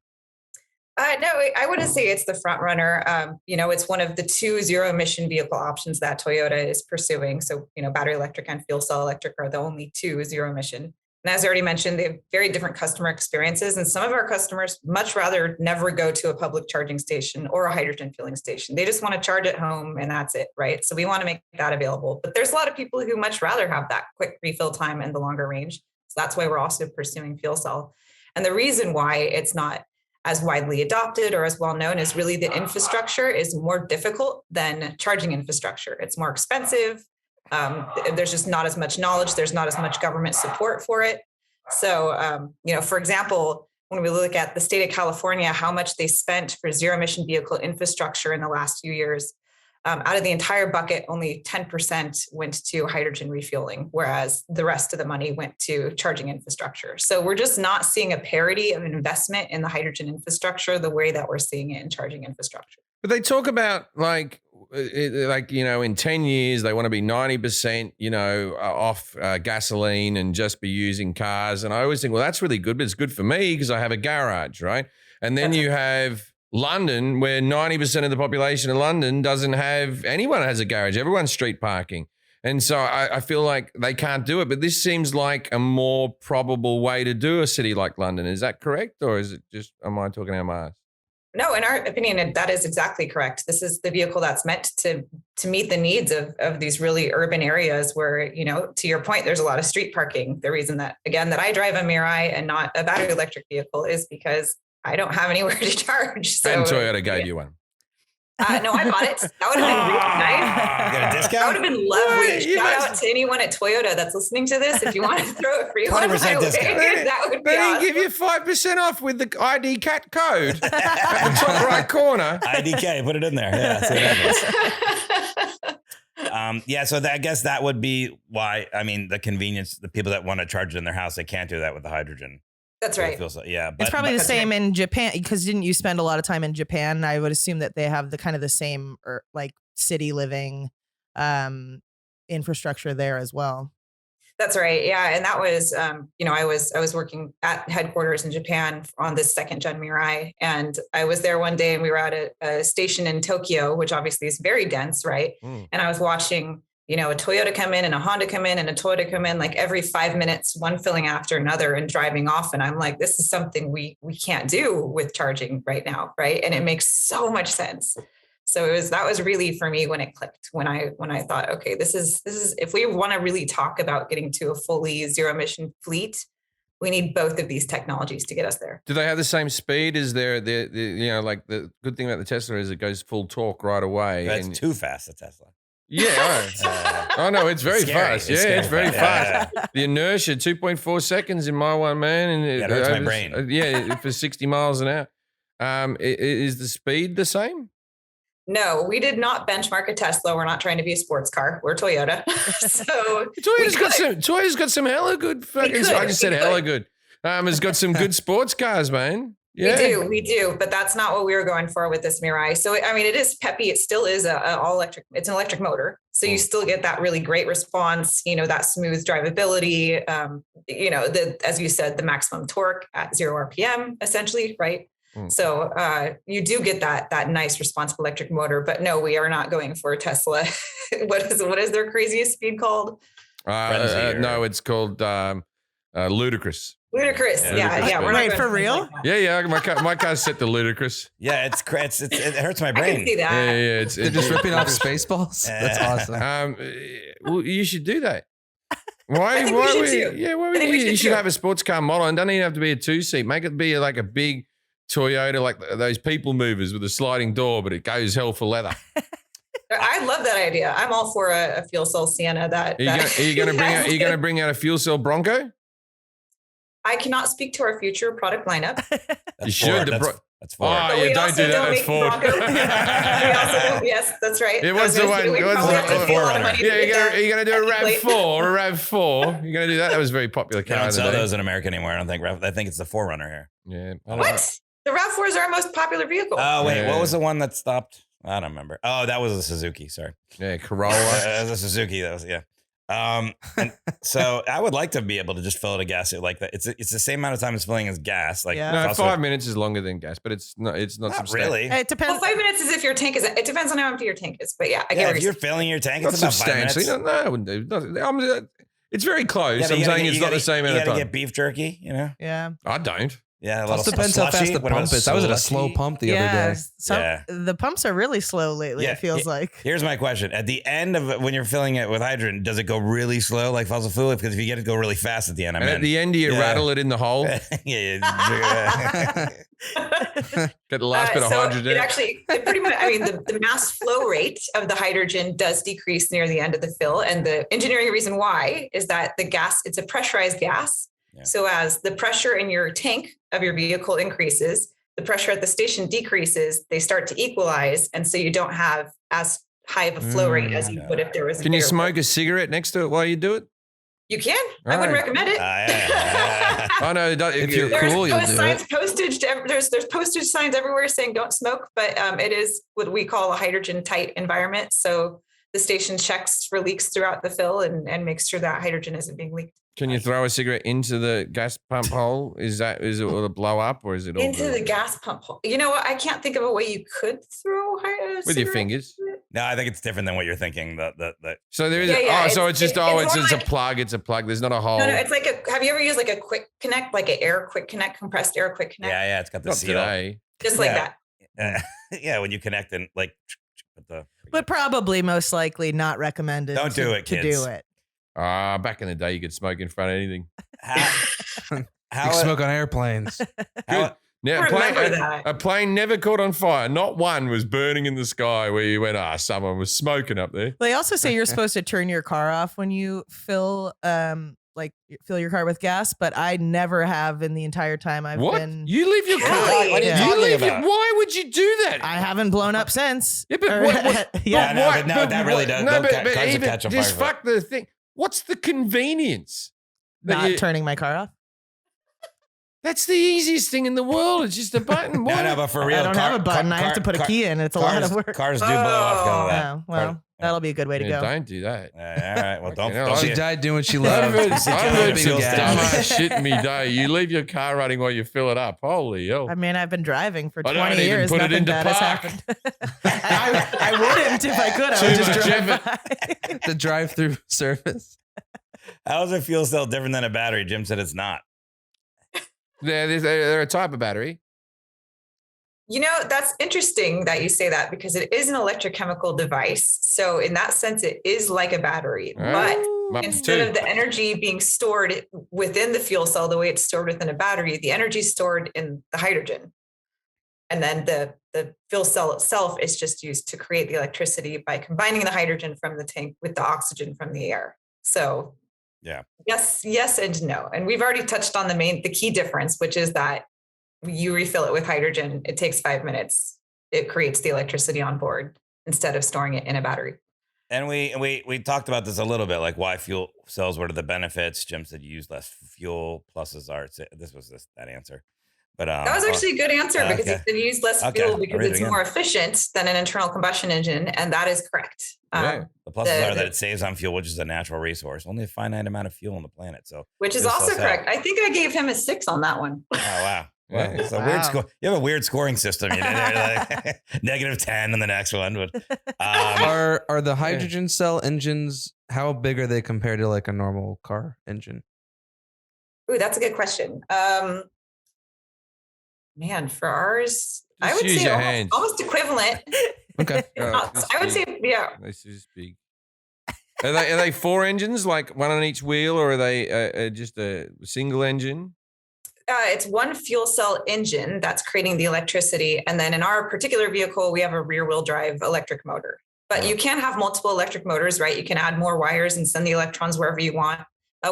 No, I wouldn't say it's the front runner. It's one of the 2 zero emission vehicle options that Toyota is pursuing. So, battery electric and fuel cell electric are the only 2 zero emission. And as I already mentioned, they have very different customer experiences. And some of our customers much rather never go to a public charging station or a hydrogen filling station. They just want to charge at home and that's it, right? So we want to make that available. But there's a lot of people who much rather have that quick refill time and the longer range. So that's why we're also pursuing fuel cell. And the reason why it's not as widely adopted or as well known is really the infrastructure is more difficult than charging infrastructure. It's more expensive. There's just not as much knowledge. There's not as much government support for it. So, for example, when we look at the state of California, how much they spent for zero emission vehicle infrastructure in the last few years, out of the entire bucket, only 10% went to hydrogen refueling, whereas the rest of the money went to charging infrastructure. So we're just not seeing a parity of investment in the hydrogen infrastructure the way that we're seeing it in charging infrastructure. But they talk about in 10 years, they want to be 90%, off gasoline and just be using cars. And I always think, well, that's really good, but it's good for me because I have a garage, right? And then you have London, where 90% of the population of London doesn't have anyone has a garage. Everyone's street parking. And so I feel like they can't do it. But this seems like a more probable way to do a city like London. Is that correct? Or is it just, am I talking out of my ass? No, in our opinion, that is exactly correct. This is the vehicle that's meant to meet the needs of these really urban areas where, to your point, there's a lot of street parking. The reason that I drive a Mirai and not a battery electric vehicle is because I don't have anywhere to charge. So, and Toyota gave you one. No, I bought it. That would have been really nice. Got a discount? That would have been lovely. Shout out to anyone at Toyota that's listening to this. If you want to throw a free 20% one my discount. way, that would be They awesome. give you 5% off with the ID cat code at the top right corner. IDK, put it in there. Yeah, see what happens. So I guess that would be why, the convenience, the people that want to charge it in their house, they can't do that with the hydrogen. That's right. Yeah, it's probably the same in Japan because didn't you spend a lot of time in Japan? I would assume that they have the kind of the same city living infrastructure there as well. That's right. Yeah. And that was, I was working at headquarters in Japan on this second gen Mirai. And I was there one day and we were at a station in Tokyo, which obviously is very dense. Right. And I was watching, a Toyota come in and a Honda come in and a Toyota come in like every 5 minutes, one filling after another and driving off. And I'm like, this is something we can't do with charging right now. Right. And it makes so much sense. So that was really for me when it clicked, when I thought, okay, this is if we want to really talk about getting to a fully zero emission fleet, we need both of these technologies to get us there. Do they have the same speed? Is there the good thing about the Tesla is it goes full torque right away. That's too fast, a Tesla. Yeah. Oh no, it's very fast. It's it's very fast. fast. The inertia, 2.4 seconds in my one, man. And it hurts my brain. For 60 miles an hour. Is the speed the same? No, we did not benchmark a Tesla. We're not trying to be a sports car. We're Toyota. So Toyota's got some hella good fucking. I just said hella good. It's got some good sports cars, man. Yeah. We do, but that's not what we were going for with this Mirai. So, it is peppy. It still is an all electric. It's an electric motor. So you still get that really great response, that smooth drivability, as you said, the maximum torque at 0 RPM essentially. Right. So you do get that nice responsive electric motor, but no, we are not going for a Tesla. What is their craziest speed called? No, it's called ludicrous. Ludicrous. Yeah. We're not for real? Yeah. My car's set to ludicrous. Yeah, it hurts my brain. I can see that. Yeah. They're just ripping off Spaceballs. That's awesome. Well, you should do that. Why? You should have a sports car model, and doesn't even have to be a 2-seat. Make it be like a big Toyota, like those people movers with a sliding door, but it goes hell for leather. I love that idea. I'm all for a fuel cell Sienna. Are you going to bring out a fuel cell Bronco? I cannot speak to our future product lineup. That's should. Ford. The That's Ford. Oh, But yeah, we don't also do that. That's make Ford. Broncos. We also don't, yes, that's right. It was I the gonna one- say, we it was probably the- have to pay a lot of Forerunner. money to Yeah, get that you're gonna do a plate. RAV4, a RAV4. You're gonna do that. That was a very popular They car. don't in the sell day. those in America anymore. I don't think. I think it's the Forerunner here. Yeah. I don't know. What? The RAV4 is our most popular vehicle. Oh wait, Yeah. what was the one that stopped? I don't remember. Oh, that was a Suzuki. Sorry, Yeah, Corolla. it was a Suzuki. That was yeah. And so I would like to be able to just fill it a gas like that. It's the same amount of time as filling as gas. Like Yeah. No, it's also- 5 minutes is longer than gas, but it's not not substantial. really. It depends. Well, 5 minutes is if your tank is. It depends on how empty your tank is. But yeah, I get Yeah, what if you're you're filling your tank, Not it's about 5 minutes. substantially. No, I wouldn't do. It's very close. Yeah, but I'm you gotta saying get- it's you not gotta- the same You amount of gotta time. get beef jerky, you know? Yeah. I don't. Yeah, a Plus little depends how fast slushy. the What about pump is. I was at a slow slushy? pump the other Yeah. day. Yeah. The pumps are really slow lately, Yeah, it feels like. Here's my question: at the end of it, when you're filling it with hydrogen, does it go really slow like fossil fuel? Because if you get it go really fast at the end, I'm And in. at the end, do you Yeah. rattle it in the hole? yeah. Get the last bit of so hydrogen. it actually, it pretty much, I mean, the mass flow rate of the hydrogen does decrease near the end of the fill. And the engineering reason why is that the gas, it's a pressurized gas. Yeah. So as the pressure in your tank of your vehicle increases, the pressure at the station decreases, they start to equalize. And so you don't have as high of a flow rate as you would if there was. Can you bigger- smoke a cigarette next to it while you do it? You can. I All wouldn't right. recommend it. Yeah. I know. If you're There's cool, you'll do signs it. postage. There's postage signs everywhere saying don't smoke, but it is what we call a hydrogen tight environment. So the station checks for leaks throughout the fill and makes sure that hydrogen isn't being leaked Can you throw a cigarette into the gas pump hole? Is it will it blow up or is it all into good? the gas pump hole. You know what? I can't think of a way you could throw a With your cigarette fingers? into it. No, I think it's different than what you're thinking. So there is. Yeah, so it's- it's just it's it's more a plug. It's a plug. There's not a hole. No, it's like have you ever used like a quick connect, like an air quick connect, compressed air quick connect? Yeah, it's got the Not seal. today. Just like Yeah. that. Yeah, when you connect and like with the. But probably most likely not recommended. Don't do it, to kids. do it. Back in the day, you could smoke in front of anything. How, You how, can smoke on airplanes. how, Now, Remember that. a plane never caught on fire. Not one was burning in the sky where you went, someone was smoking up there. They also say you're supposed to turn your car off when you fill your car with gas, but I never have in the entire time I've What? been. You leave your car? Really? What are you Yeah. You talking leave about? why would you do that? I haven't blown up since. Yeah, but Or- what- yeah. no, but no, that really does. No, They'll but, ca- but cars will even catch on just fire. fuck the thing. What's the convenience? that Not you- turning my car off. That's the easiest thing in the world. It's just a button. No, Why- no, but for real, I don't have a button. I have to put a key in. It's a lot of work. Cars do blow off because of that. Oh, well, that'll be a good way to Yeah, go. don't do that. All right, well, don't. Okay, no, don't She be- died doing what she I've loved. heard, Sit I've down heard and some feel dumb gas. ass shit in me day. You leave your car running while you fill it up. Holy hell. I mean, I've been driving for I 20 don't even years. put it Nothing into bad has park. happened. I wouldn't if I could. I would Too just much drive effort. by. The drive-through service. How is a fuel cell different than a battery? Jim said it's not. They're a type of battery. You know, that's interesting that you say that because it is an electrochemical device. So in that sense, it is like a battery. But Map instead two. of the energy being stored within the fuel cell, the way it's stored within a battery, the energy is stored in the hydrogen. And then the fuel cell itself is just used to create the electricity by combining the hydrogen from the tank with the oxygen from the air. So Yeah. yes and no. And we've already touched on the key difference, which is that you refill it with hydrogen. It takes 5 minutes. It creates the electricity on board instead of storing it in a battery. And we talked about this a little bit, like why fuel cells. What are the benefits? Jim said you use less fuel. Pluses are this was that answer. But That was actually a good answer because okay. you use less Okay, fuel I'll because read it it's again. more efficient than an internal combustion engine, and that is correct. Yeah. the pluses are that it saves on fuel, which is a natural resource. Only a finite amount of fuel on the planet. So Which is fuel also cells help. correct. I think I gave him a 6 on that one. Oh wow. Well, Yeah. it's a Wow. weird score. You have a weird scoring system. You know, like -10 on the next one. But Are the hydrogen cell engines, how big are they compared to like a normal car engine? Ooh, that's a good question. Man, for ours, I Just would use say your hands. almost equivalent. Okay. I would say, yeah. This is big. Are they 4 engines, like one on each wheel, or are they just a single engine? It's one fuel cell engine that's creating the electricity. And then in our particular vehicle, we have a rear wheel drive electric motor. But you can have multiple electric motors, right? You can add more wires and send the electrons wherever you want.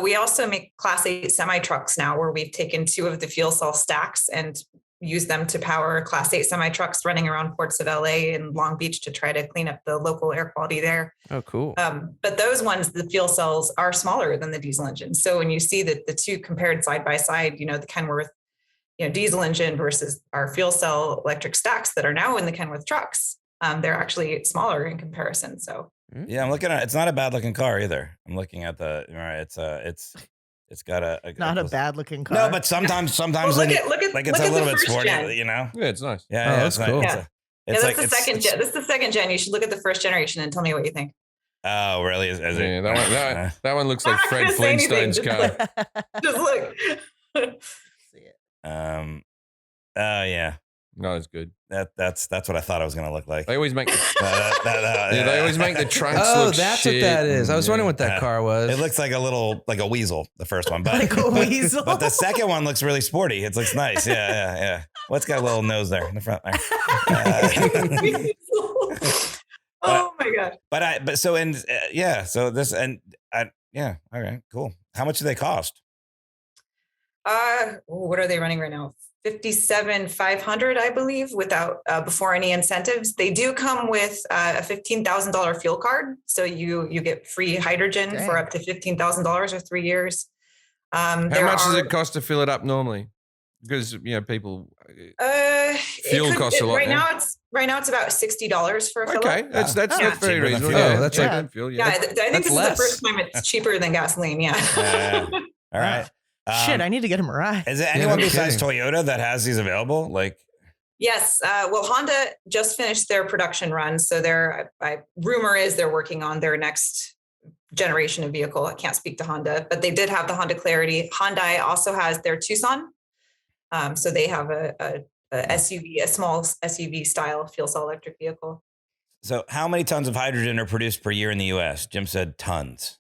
We also make Class 8 semi-trucks now, where we've taken 2 of the fuel cell stacks and use them to power Class 8 semi-trucks running around ports of LA and Long Beach to try to clean up the local air quality there. Oh, cool. But those ones, the fuel cells are smaller than the diesel engine. So when you see that the two compared side by side, the Kenworth diesel engine versus our fuel cell electric stacks that are now in the Kenworth trucks, they're actually smaller in comparison. So yeah, I'm looking at it's not a bad looking car either. I'm looking at it's got a Not a bad looking car. No, but sometimes look at it's a little bit first sporty, gen. Yeah, it's nice. Yeah, that's cool. It's that's the second gen. This is the second gen. You should look at the first generation and tell me what you think. Oh, really? Is Yeah, it? that one looks I'm like not Fred gonna say anything, Flintstone's car. Just look. See it. Oh yeah. No, it's good. That's what I thought it was gonna look like. They always make Yeah, they always make the trunks Oh, look that's shit. what that is. I was wondering what that Yeah. car was. It looks like a weasel, the first one, but Like a weasel. but the second one looks really sporty. It looks nice. Yeah. What's got a little nose there in the front there? Oh my god. Okay, cool. How much do they cost? What are they running right now? 57,500, I believe, without before any incentives. They do come with a $15,000 fuel card, so you get free hydrogen for up to $15,000 or 3 years. How much does it cost to fill it up normally? Because people fuel costs a lot. Right now it's about $60 for a fill Okay, up. that's Yeah. not very Cheaper than reasonable. fuel. Yeah, That's cheaper like- than fuel. Yeah, I think this is less. the first time it's cheaper than gasoline. Yeah. All right. Shit, I need to get him a ride. Is it anyone no besides kidding. Toyota that has these available? Like, Yes. Well, Honda just finished their production run. So rumor is they're working on their next generation of vehicle. I can't speak to Honda, but they did have the Honda Clarity. Hyundai also has their Tucson. So they have a SUV, a small SUV style fuel cell electric vehicle. so how many tons of hydrogen are produced per year in the U.S.? Jim said tons.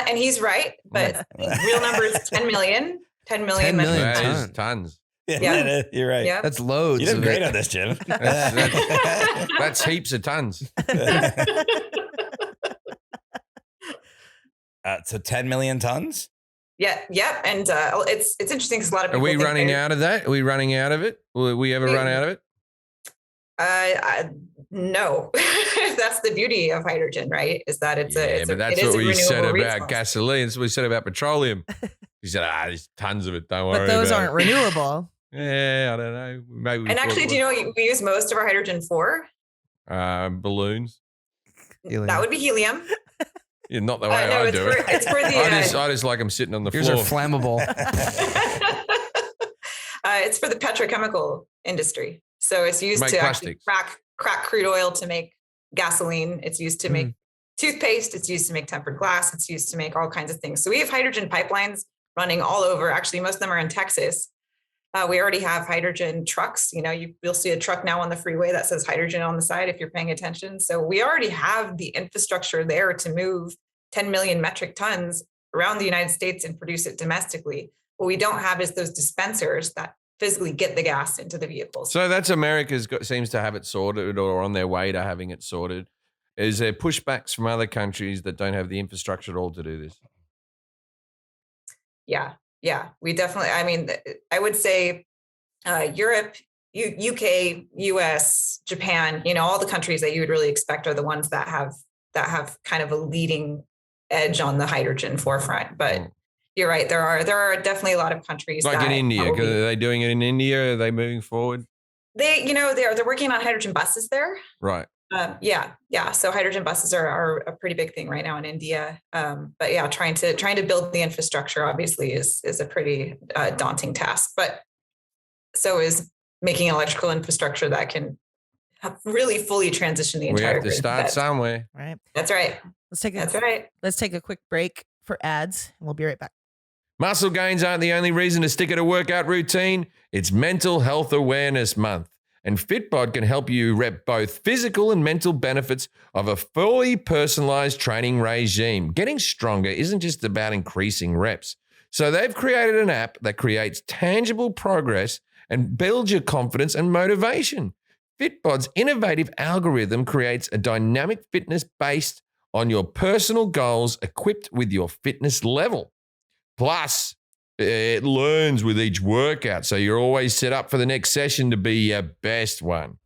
And he's right, but the real number is 10 million. 10 million. 10 million metric That tons. is tons. tons. Yeah. You're right. Yeah. That's loads. You did of great it. on this, Jim. That's heaps of tons. So 10 million tons? Yeah. Yep. And it's interesting because a lot of Are people we think running out of that? Are we running out of it? Will we ever run out of it? No. That's the beauty of hydrogen, right? Is that it's But that's it is what a we said renewable about resource. gasoline. That's what we said about petroleum. We said, there's tons of it. Don't worry But those about aren't it. renewable. Yeah, I don't know. Maybe we And thought actually, it do you know what we use most of our hydrogen for? was. Balloons? Helium. That would be helium. Yeah, not the way No, I it's do for, it. it's for the. I just like them sitting on the Yours are floor. flammable. It's for the petrochemical industry. So it's used Make to actually plastics. crack crude oil to make gasoline. It's used to make toothpaste. It's used to make tempered glass. It's used to make all kinds of things. So we have hydrogen pipelines running all over. Actually, most of them are in Texas. We already have hydrogen trucks. You'll see a truck now on the freeway that says hydrogen on the side if you're paying attention. So we already have the infrastructure there to move 10 million metric tons around the United States and produce it domestically. What we don't have is those dispensers that physically get the gas into the vehicles. So that's seems to have it sorted or on their way to having it sorted. Is there pushbacks from other countries that don't have the infrastructure at all to do this? Yeah, we definitely, I would say Europe, UK, US, Japan, all the countries that you would really expect are the ones that have kind of a leading edge on the hydrogen forefront. But you're right, there are definitely a lot of countries Like in India, are they doing it in India? Are they moving forward? They're working on hydrogen buses there. Right. Yeah. So hydrogen buses are a pretty big thing right now in India. But yeah, trying to build the infrastructure obviously is a pretty daunting task. But so is making electrical infrastructure that can really fully transition the We entire have to grid. start somewhere. Right. That's right. Let's take a quick break for ads, and we'll be right back. Muscle gains aren't the only reason to stick at a workout routine. It's Mental Health Awareness Month. And Fitbod can help you rep both physical and mental benefits of a fully personalized training regime. Getting stronger isn't just about increasing reps. So they've created an app that creates tangible progress and builds your confidence and motivation. Fitbod's innovative algorithm creates a dynamic fitness based on your personal goals equipped with your fitness level. Plus, it learns with each workout. So you're always set up for the next session to be your best one.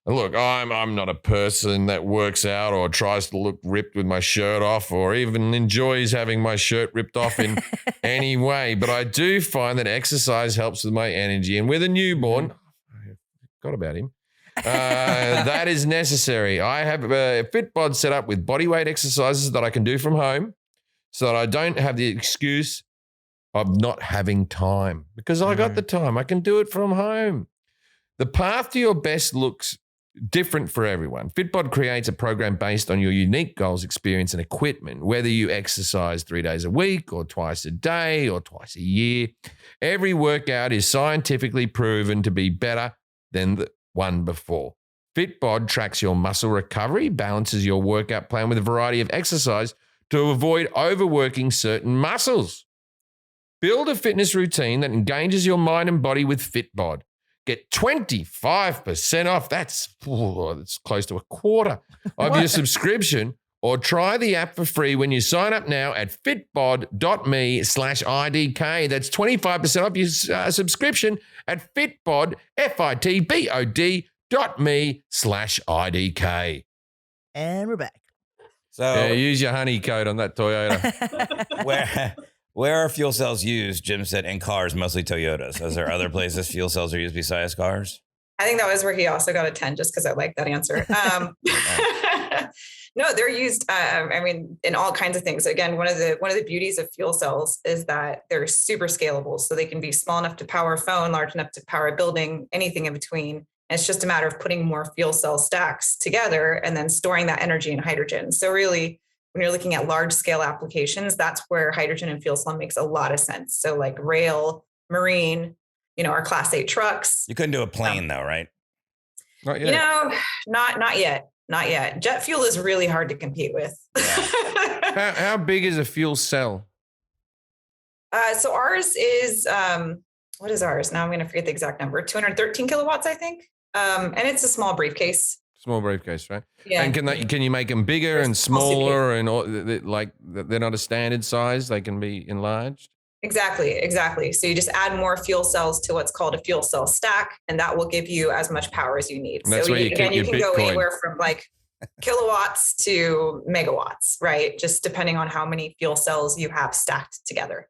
And look, I'm not a person that works out or tries to look ripped with my shirt off or even enjoys having my shirt ripped off in any way. But I do find that exercise helps with my energy. And with a newborn, I forgot about him, that is necessary. I have a Fitbod set up with bodyweight exercises that I can do from home so that I don't have the excuse of not having time because I got the time. I can do it from home. The path to your best looks different for everyone. Fitbod creates a program based on your unique goals, experience, and equipment, whether you exercise 3 days a week or twice a day or twice a year. Every workout is scientifically proven to be better than the one before. Fitbod tracks your muscle recovery, balances your workout plan with a variety of exercise to avoid overworking certain muscles. Build a fitness routine that engages your mind and body with Fitbod. Get 25% off. That's close to a quarter of your subscription. Or try the app for free when you sign up now at fitbod.me/IDK. That's 25% off your subscription at fitbod, fitbod.me/IDK. And we're back. So use your honey code on that Toyota. Where are fuel cells used? Jim said in cars, mostly Toyotas. Is there other places fuel cells are used besides cars? I think that was where he also got a 10 just because I like that answer. No, they're used, in all kinds of things. Again, one of the beauties of fuel cells is that they're super scalable. So they can be small enough to power a phone, large enough to power a building, anything in between. And it's just a matter of putting more fuel cell stacks together and then storing that energy in hydrogen. So really, when you're looking at large scale applications, that's where hydrogen and fuel cell makes a lot of sense. So like rail, marine, our Class 8 trucks. You couldn't do a plane though, right? Not yet. Not yet. Not yet. Jet fuel is really hard to compete with. Yeah. How big is a fuel cell? So ours is, what is ours? Now I'm going to forget the exact number. 213 kilowatts, I think. And it's a small briefcase. Small briefcase, right? Yeah. And can you make them bigger and smaller and all, like they're not a standard size? They can be enlarged? Exactly. So you just add more fuel cells to what's called a fuel cell stack, and that will give you as much power as you need. And that's so where you can go anywhere from like kilowatts to megawatts, right? Just depending on how many fuel cells you have stacked together.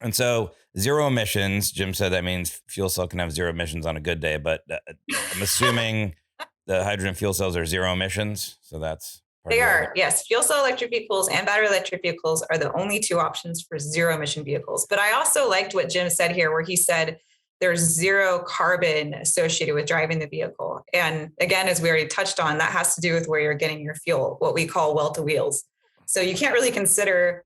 And so zero emissions, Jim said that means fuel cell can have zero emissions on a good day, but I'm assuming the hydrogen fuel cells are zero emissions. So that's They are, yes. Fuel cell electric vehicles and battery electric vehicles are the only two options for zero emission vehicles. But I also liked what Jim said here, where he said there's zero carbon associated with driving the vehicle. And again, as we already touched on, that has to do with where you're getting your fuel, what we call well to wheels. So you can't really consider,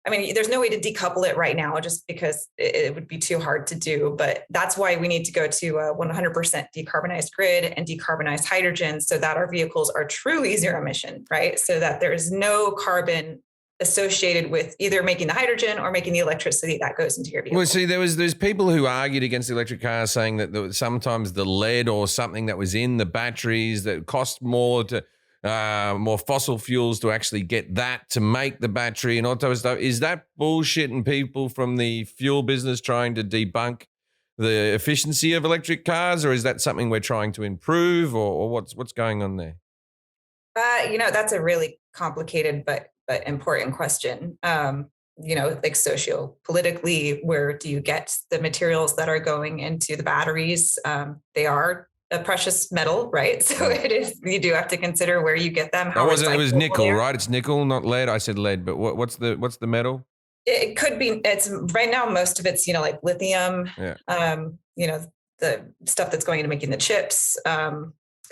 there's no way to decouple it right now just because it would be too hard to do. But that's why we need to go to a 100% decarbonized grid and decarbonized hydrogen so that our vehicles are truly zero emission, right? So that there's no carbon associated with either making the hydrogen or making the electricity that goes into your vehicle. Well, see, there's people who argued against electric cars saying that sometimes the lead or something that was in the batteries that cost more fossil fuels to actually get that to make the battery and all that stuff. Is that bullshit and people from the fuel business trying to debunk the efficiency of electric cars, or is that something we're trying to improve, or what's going on there? That's a really complicated but important question. Like socio-politically, where do you get the materials that are going into the batteries? They are a precious metal, right? So it is. You do have to consider where you get them. It was nickel, right? It's nickel, not lead. I said lead, but what's the metal? It could be. It's right now. Most of it's like lithium. Yeah. The stuff that's going into making the chips.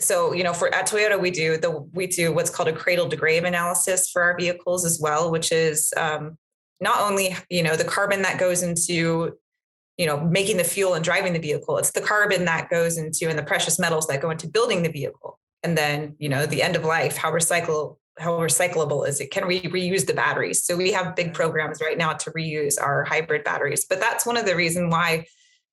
So at Toyota we do what's called a cradle to grave analysis for our vehicles as well, which is not only the carbon that goes into making the fuel and driving the vehicle. It's the carbon that goes into and the precious metals that go into building the vehicle. And then, the end of life, how recyclable is it? Can we reuse the batteries? So we have big programs right now to reuse our hybrid batteries. But that's one of the reasons why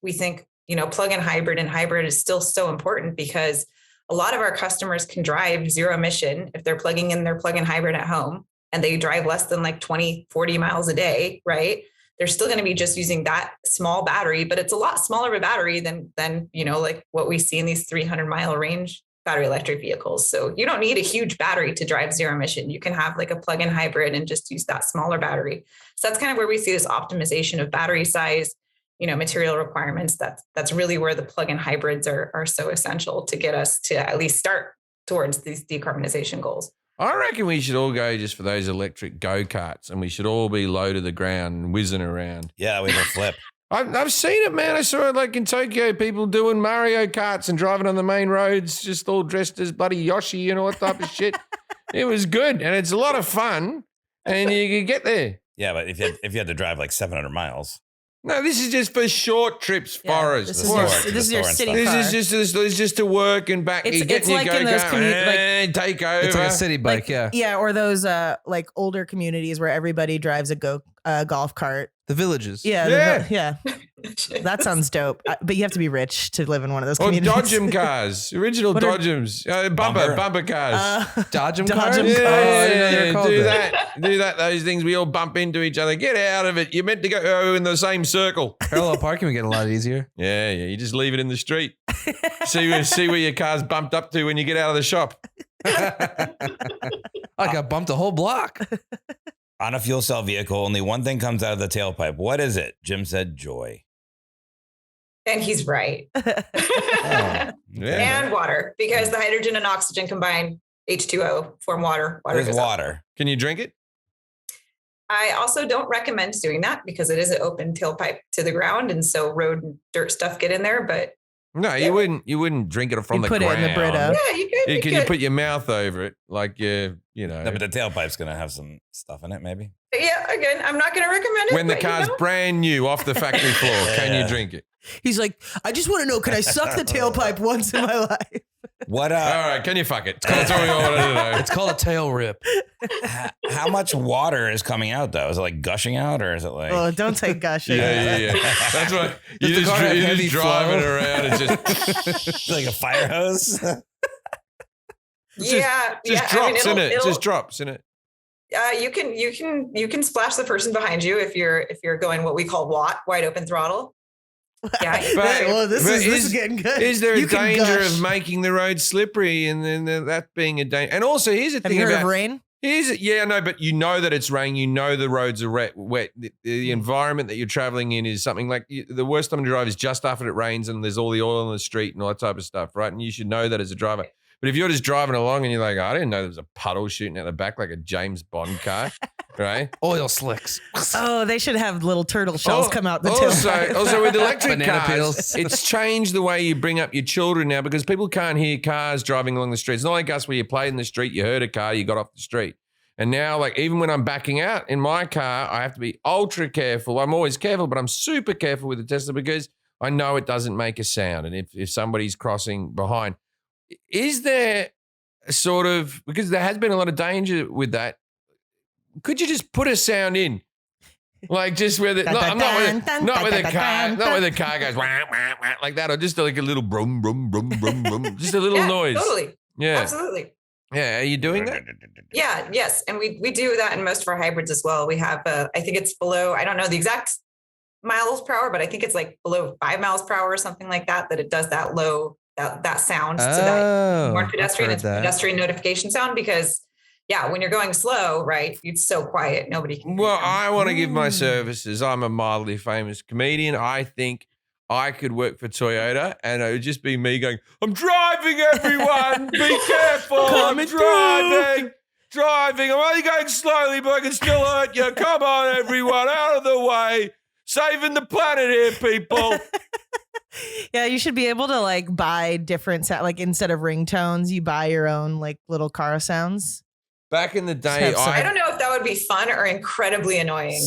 we think, plug-in hybrid and hybrid is still so important, because a lot of our customers can drive zero emission if they're plugging in their plug-in hybrid at home. and they drive less than like 20, 40 miles a day, right? They're still going to be just using that small battery, but it's a lot smaller of a battery than like what we see in these 300-mile range battery electric vehicles. So you don't need a huge battery to drive zero emission. You can have like a plug-in hybrid and just use that smaller battery. So that's kind of where we see this optimization of battery size, material requirements. That's really where the plug-in hybrids are so essential to get us to at least start towards these decarbonization goals. I reckon we should all go just for those electric go-karts, and we should all be low to the ground and whizzing around. Yeah, we will flip. I've seen it, man. I saw it like in Tokyo, people doing Mario Karts and driving on the main roads, just all dressed as bloody Yoshi and all that type of shit. It was good, and it's a lot of fun, and you can get there. Yeah, but if you had to drive like 700 miles. No, this is just for short trips, Forrest. This is your city car. This is just to work and back. It's you get in like your in those go-kart, take over. It's like a city bike, yeah. Yeah, or those like older communities where everybody drives a golf cart. The villages. Yeah. That sounds dope. But you have to be rich to live in one of those communities. Or Dodgem cars. Original Dodgems. Bumper cars. Dodgem cars? Do that. Those things we all bump into each other. Get out of it. You're meant to go in the same circle. Parallel parking would get a lot easier. Yeah. You just leave it in the street. See where your car's bumped up to when you get out of the shop. I got bumped a whole block. On a fuel cell vehicle, only one thing comes out of the tailpipe. What is it? Jim said joy. And he's right. Yeah. And water, because the hydrogen and oxygen combine H2O form water. There's water. Can you drink it? I also don't recommend doing that because it is an open tailpipe to the ground. And so road and dirt stuff get in there. But no, you wouldn't drink it from the ground. Put it in the Brita. Yeah, you could. Can you put your mouth over it? Like, No, but the tailpipe's going to have some stuff in it, maybe. Yeah, again, I'm not going to recommend it. When the car's brand new off the factory floor, can you drink it? He's like, I just want to know, can I suck the tailpipe once in my life? What? All right, can you fuck it? Tell me all I don't know. It's called a tail rip. How much water is coming out, though? Is it like gushing out, or is it like... Oh, don't say gushing. Yeah. That's what you just driving around and just like a fire hose? Just drops in it. Just drops in it. You can splash the person behind you if you're going what we call wide open throttle. Yeah, this is getting good. Is there a danger of making the road slippery and then that being a danger? And also, here's the thing Have you heard about of rain? But you know that it's rain. You know the roads are wet. The environment that you're traveling in is something like the worst time to drive is just after it rains and there's all the oil on the street and all that type of stuff, right? And you should know that as a driver. But if you're just driving along and you're like, I didn't know there was a puddle shooting out the back like a James Bond car, right? Oil slicks. Oh, they should have little turtle shells come out the tailpipe. Also with electric Banana cars, peels. it's changed the way you bring up your children now because people can't hear cars driving along the street. It's not like us where you played in the street, you heard a car, you got off the street. And now, like, even when I'm backing out in my car, I have to be ultra careful. I'm always careful, but I'm super careful with the Tesla because I know it doesn't make a sound. And if somebody's crossing behind, is there sort of, because there has been a lot of danger with that, could you just put a sound in? Like just where the not where the car goes wah, wah, wah, like that, or just like a little brum brum brum brum brum, just a little noise. Totally. Yeah. Absolutely. Yeah. Are you doing that? Yeah. Yes. And we do that in most of our hybrids as well. We have I think it's below, I don't know the exact miles per hour, but I think it's like below 5 miles per hour or something like that it does that low that sound. So that more pedestrian, it's pedestrian notification sound because when you're going slow, right, it's so quiet, nobody can. Well, I want to give my services. I'm a mildly famous comedian. I think I could work for Toyota and it would just be me going, I'm driving, everyone. Be careful. I'm driving. I'm only going slowly, but I can still hurt you. Come on, everyone, out of the way. Saving the planet here, people. Yeah, you should be able to like buy different sound, like instead of ringtones, you buy your own like little car sounds. Back in the day, I don't know if that would be fun or incredibly annoying.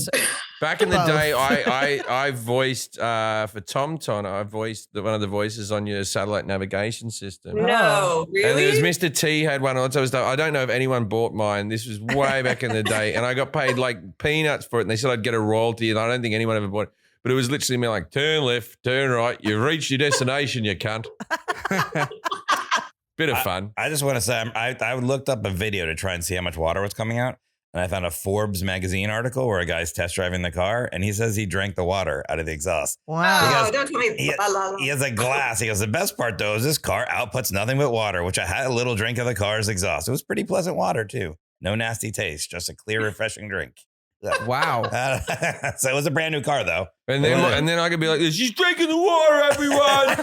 Back in the day, I voiced for TomTom. I voiced one of the voices on your satellite navigation system. No, really? And there was Mr. T had one. I don't know if anyone bought mine. This was way back in the day, and I got paid like peanuts for it. And they said I'd get a royalty, and I don't think anyone ever bought it. But it was literally me like, turn left, turn right. You've reached your destination, you cunt. Bit of fun. I just want to say, I looked up a video to try and see how much water was coming out. And I found a Forbes magazine article where a guy's test driving the car, and he says he drank the water out of the exhaust. Wow. Oh, don't tell me. He has a glass. He goes, the best part, though, is this car outputs nothing but water, which I had a little drink of the car's exhaust. It was pretty pleasant water, too. No nasty taste, just a clear, refreshing drink. Wow. So it was a brand new car, though. And then I could be like, she's drinking the water, everyone.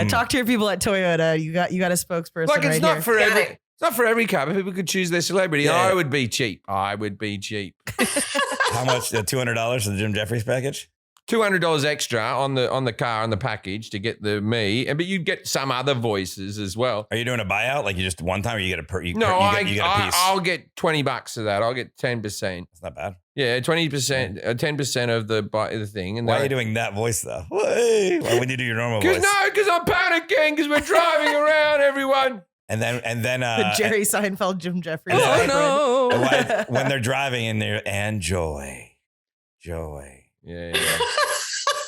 Talk to your people at Toyota. You got a spokesperson. Like it's right not here. for it's not for every car, but people could choose their celebrity. Yeah. I would be cheap. How much? $200 for the Jim Jefferies package? $200 extra on the car on the package to get the me, but you'd get some other voices as well. Are you doing a buyout? Like you just one time, or you get a you No, get a piece? I'll get $20 of that. I'll get 10%. That's not bad. Yeah, 20%, 10% of the thing. And Why are you doing that voice though? Why would you do your normal voice? Because I'm panicking because we're driving around, everyone. And then The Jerry Seinfeld, Jim Jefferies. Oh, no. when they're driving and joy. Yeah.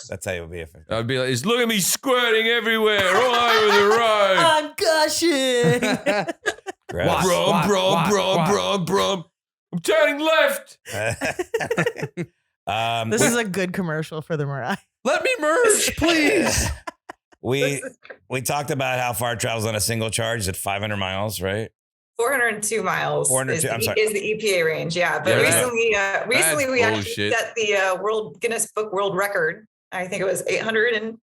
That's how it would be. I'd be like, look at me squirting everywhere, all over the road. I'm gushing. Brum. I'm turning left. This is a good commercial for the Mirai. Let me merge, please. We talked about how far it travels on a single charge at 500 miles, right? 402 miles 402, is the EPA range. Yeah. But recently we actually set the World Guinness Book World Record. I think it was 800 and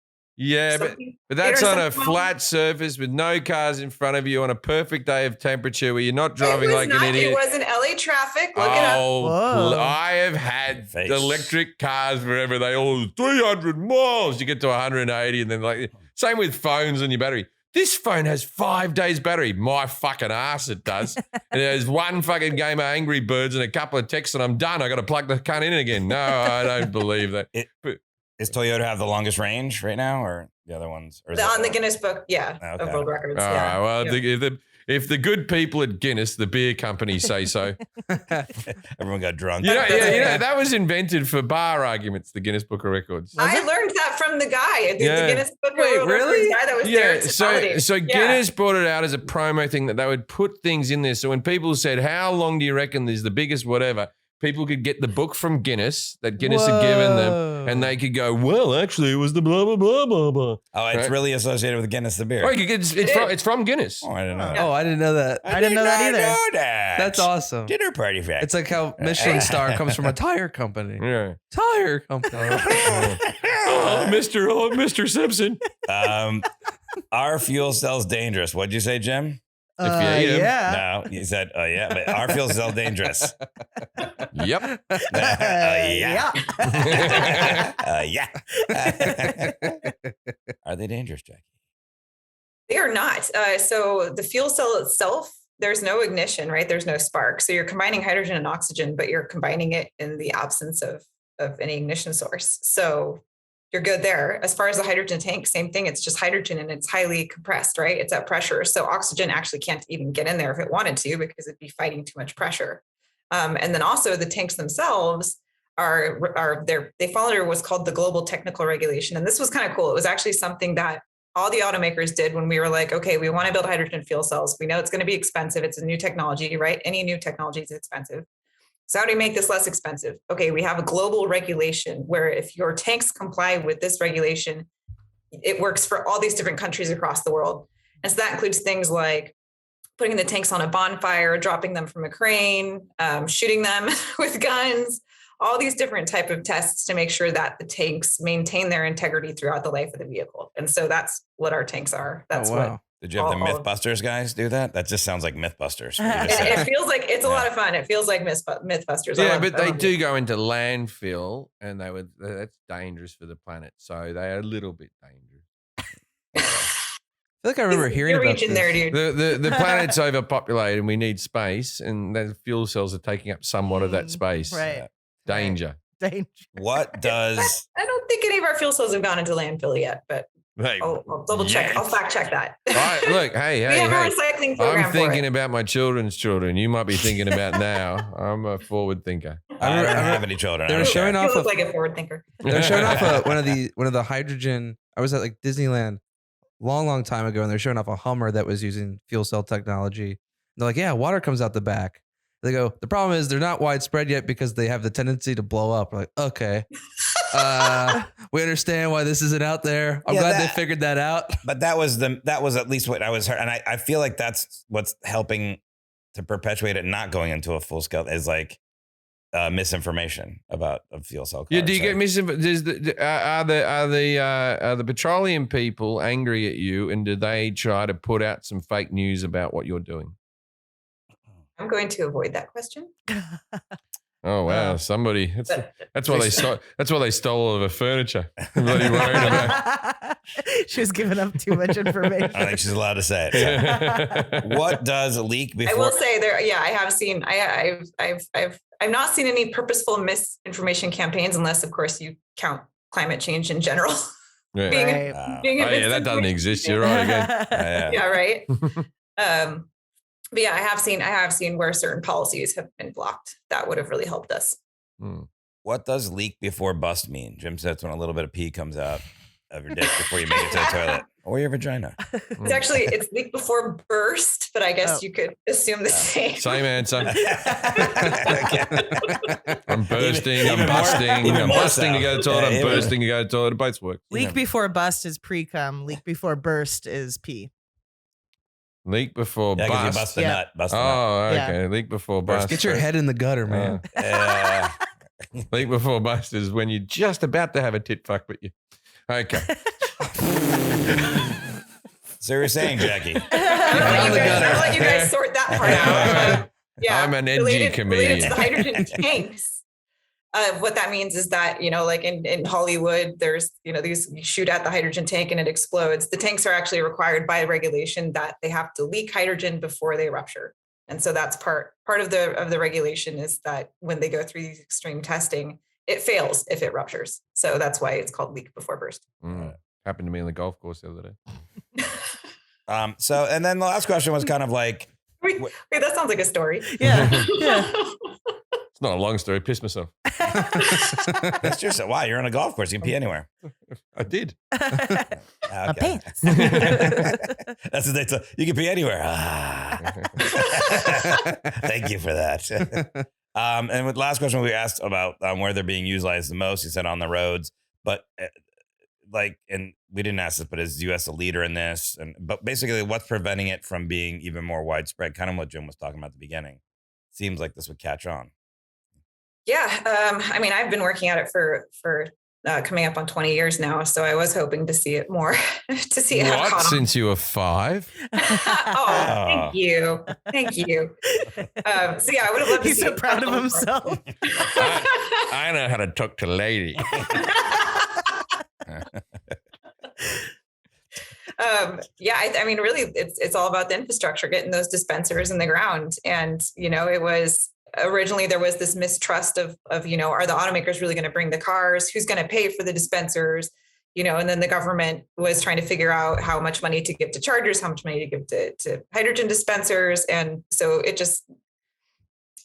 but that's on a flat surface with no cars in front of you on a perfect day of temperature where you're not driving like an idiot. It was in LA traffic. Look it up. I have had electric cars wherever they all 300 miles. You get to 180 and then like same with phones and your battery. This phone has 5 days battery. My fucking ass, it does. And there's one fucking game of Angry Birds and a couple of texts and I'm done. I got to plug the cunt in again. No, I don't believe that. Does Toyota have the longest range right now, or the other ones? Or on the Guinness Book, of World Records. All right. Well, if the good people at Guinness, the beer company, say so, everyone got drunk. That was invented for bar arguments. The Guinness Book of Records. I learned that from the guy. The Guinness Book of World Records guy that was there. So Guinness brought it out as a promo thing that they would put things in there. So when people said, "How long do you reckon is the biggest whatever?" People could get the book from Guinness that Guinness had given them, and they could go, well, actually, it was the blah, blah, blah, blah, blah. Oh, it's really associated with Guinness, the beer. Oh, it's from Guinness. Oh, I didn't know that. Oh, I didn't know that. I didn't know that either. That's awesome. Dinner party fact. It's like how Michelin star comes from a tire company. Yeah. Tire company. Mr. Simpson. Our fuel cell's dangerous. What'd you say, Jim? If you eat them. Yeah. No, you said, but our fuel cell dangerous. Yep. Yeah. Are they dangerous, Jackie? They are not. So the fuel cell itself, there's no ignition, right? There's no spark. So you're combining hydrogen and oxygen, but you're combining it in the absence of any ignition source. So you're good there. As far as the hydrogen tank, same thing. It's just hydrogen and it's highly compressed, right? It's at pressure. So oxygen actually can't even get in there if it wanted to because it'd be fighting too much pressure. And then also the tanks themselves they fall under what's called the global technical regulation. And this was kind of cool. It was actually something that all the automakers did when we were like, okay, we want to build hydrogen fuel cells. We know it's going to be expensive. It's a new technology, right? Any new technology is expensive. So how do we make this less expensive? Okay, we have a global regulation where if your tanks comply with this regulation, it works for all these different countries across the world. And so that includes things like putting the tanks on a bonfire, dropping them from a crane, shooting them with guns, all these different type of tests to make sure that the tanks maintain their integrity throughout the life of the vehicle. And so that's what our tanks are. That's what. Did you have the Mythbusters guys do that? That just sounds like Mythbusters. It feels like it's a lot of fun. It feels like Mythbusters. Yeah, but they do go into landfill, and that's dangerous for the planet. So they are a little bit dangerous. I feel like I remember hearing about this. There, dude. The planet's overpopulated, and we need space, and the fuel cells are taking up somewhat of that space. Right. Danger. What does? I don't think any of our fuel cells have gone into landfill yet, but. Hey, I'll double check. I'll fact check that. Look, hey, we have a recycling program. I'm thinking about my children's children. You might be thinking about now. I'm a forward thinker. I don't have any children. They were showing off. You look like a forward thinker. They were showing off one of the hydrogen. I was at like Disneyland long time ago, and they're showing off a Hummer that was using fuel cell technology. They're like, yeah, water comes out the back. They go, the problem is they're not widespread yet because they have the tendency to blow up. We're like, okay. We understand why this isn't out there. I'm glad they figured that out. But that was at least what I was heard. And I feel like that's what's helping to perpetuate it not going into a full scale is like misinformation about a fuel cell car. Yeah, do you get misinformation? Are the petroleum people angry at you, and do they try to put out some fake news about what you're doing? I'm going to avoid that question. Oh wow! Somebody that's why they stole. That's why they stole all of her furniture. Bloody worried about. She was giving up too much information. I think she's allowed to say it. So. What does a leak before? I will say there. Yeah, I have seen. I've not seen any purposeful misinformation campaigns, unless of course you count climate change in general. Yeah. Being yeah, that doesn't exist. You're right again. Yeah, right. But yeah, I have seen where certain policies have been blocked. That would have really helped us. What does leak before bust mean? Jim says when a little bit of pee comes out of your dick before you make it to the toilet or your vagina. It's leak before burst, but I guess you could assume the same. Same answer. I'm bursting. I'm busting. I'm busting to go to the toilet. I'm bursting to go to the toilet. It both work. Leak before bust is pre-cum. Leak before burst is pee. Leak before bust. You bust the nut. Bust the nut. Okay. Yeah. Leak before bust. Get your head in the gutter, man. Leak before bust is when you're just about to have a tit fuck with you. Okay. So you're saying, Jackie? I'll let you guys sort that part out. Yeah, I'm an edgy comedian. Related to the hydrogen tanks. What that means is that, like in Hollywood, there's, these, you shoot at the hydrogen tank and it explodes. The tanks are actually required by regulation that they have to leak hydrogen before they rupture. And so that's part of the regulation is that when they go through these extreme testing, it fails if it ruptures. So that's why it's called leak before burst. Happened to me on the golf course the other day. So, and then the last question was kind of like, wait, that sounds like a story. Yeah. It's not a long story. Pissed myself. That's just why you're on a golf course. You can pee anywhere. I did. My pants. That's what they tell you. Can pee anywhere. Thank you for that. And with last question we asked about where they're being utilized the most, you said on the roads, but and we didn't ask this, but is the U.S. a leader in this? But basically, what's preventing it from being even more widespread? Kind of what Jim was talking about at the beginning. Seems like this would catch on. Yeah, I've been working at it for coming up on 20 years now, so I was hoping to see it more. To see it what since you were 5? Thank you. So yeah, I would have loved to see. He's so proud of himself. I know how to talk to lady. Really, it's all about the infrastructure, getting those dispensers in the ground, and it was. Originally, there was this mistrust of are the automakers really going to bring the cars? Who's going to pay for the dispensers? And then the government was trying to figure out how much money to give to chargers, how much money to give to hydrogen dispensers. And so it just,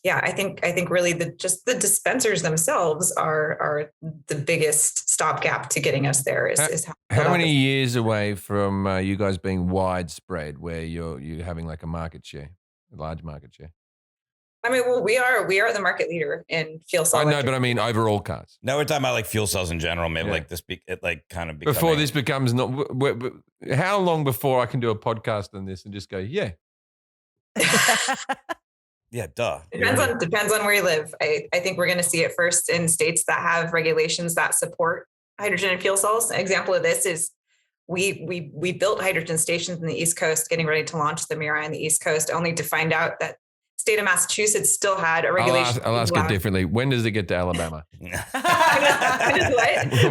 I think really the dispensers themselves are the biggest stopgap to getting us there. Is how many years away from you guys being widespread where you're having like a market share, a large market share? We are the market leader in fuel cell. I know, but I mean overall cars. No, we're talking about like fuel cells in general. Maybe like this, kind of before this becomes not. How long before I can do a podcast on this and just go, yeah, yeah, duh. Depends on where you live. I think we're going to see it first in states that have regulations that support hydrogen and fuel cells. An example of this is we built hydrogen stations in the East Coast, getting ready to launch the Mirai on the East Coast, only to find out that state of Massachusetts still had a regulation. I'll ask it differently. When does it get to Alabama?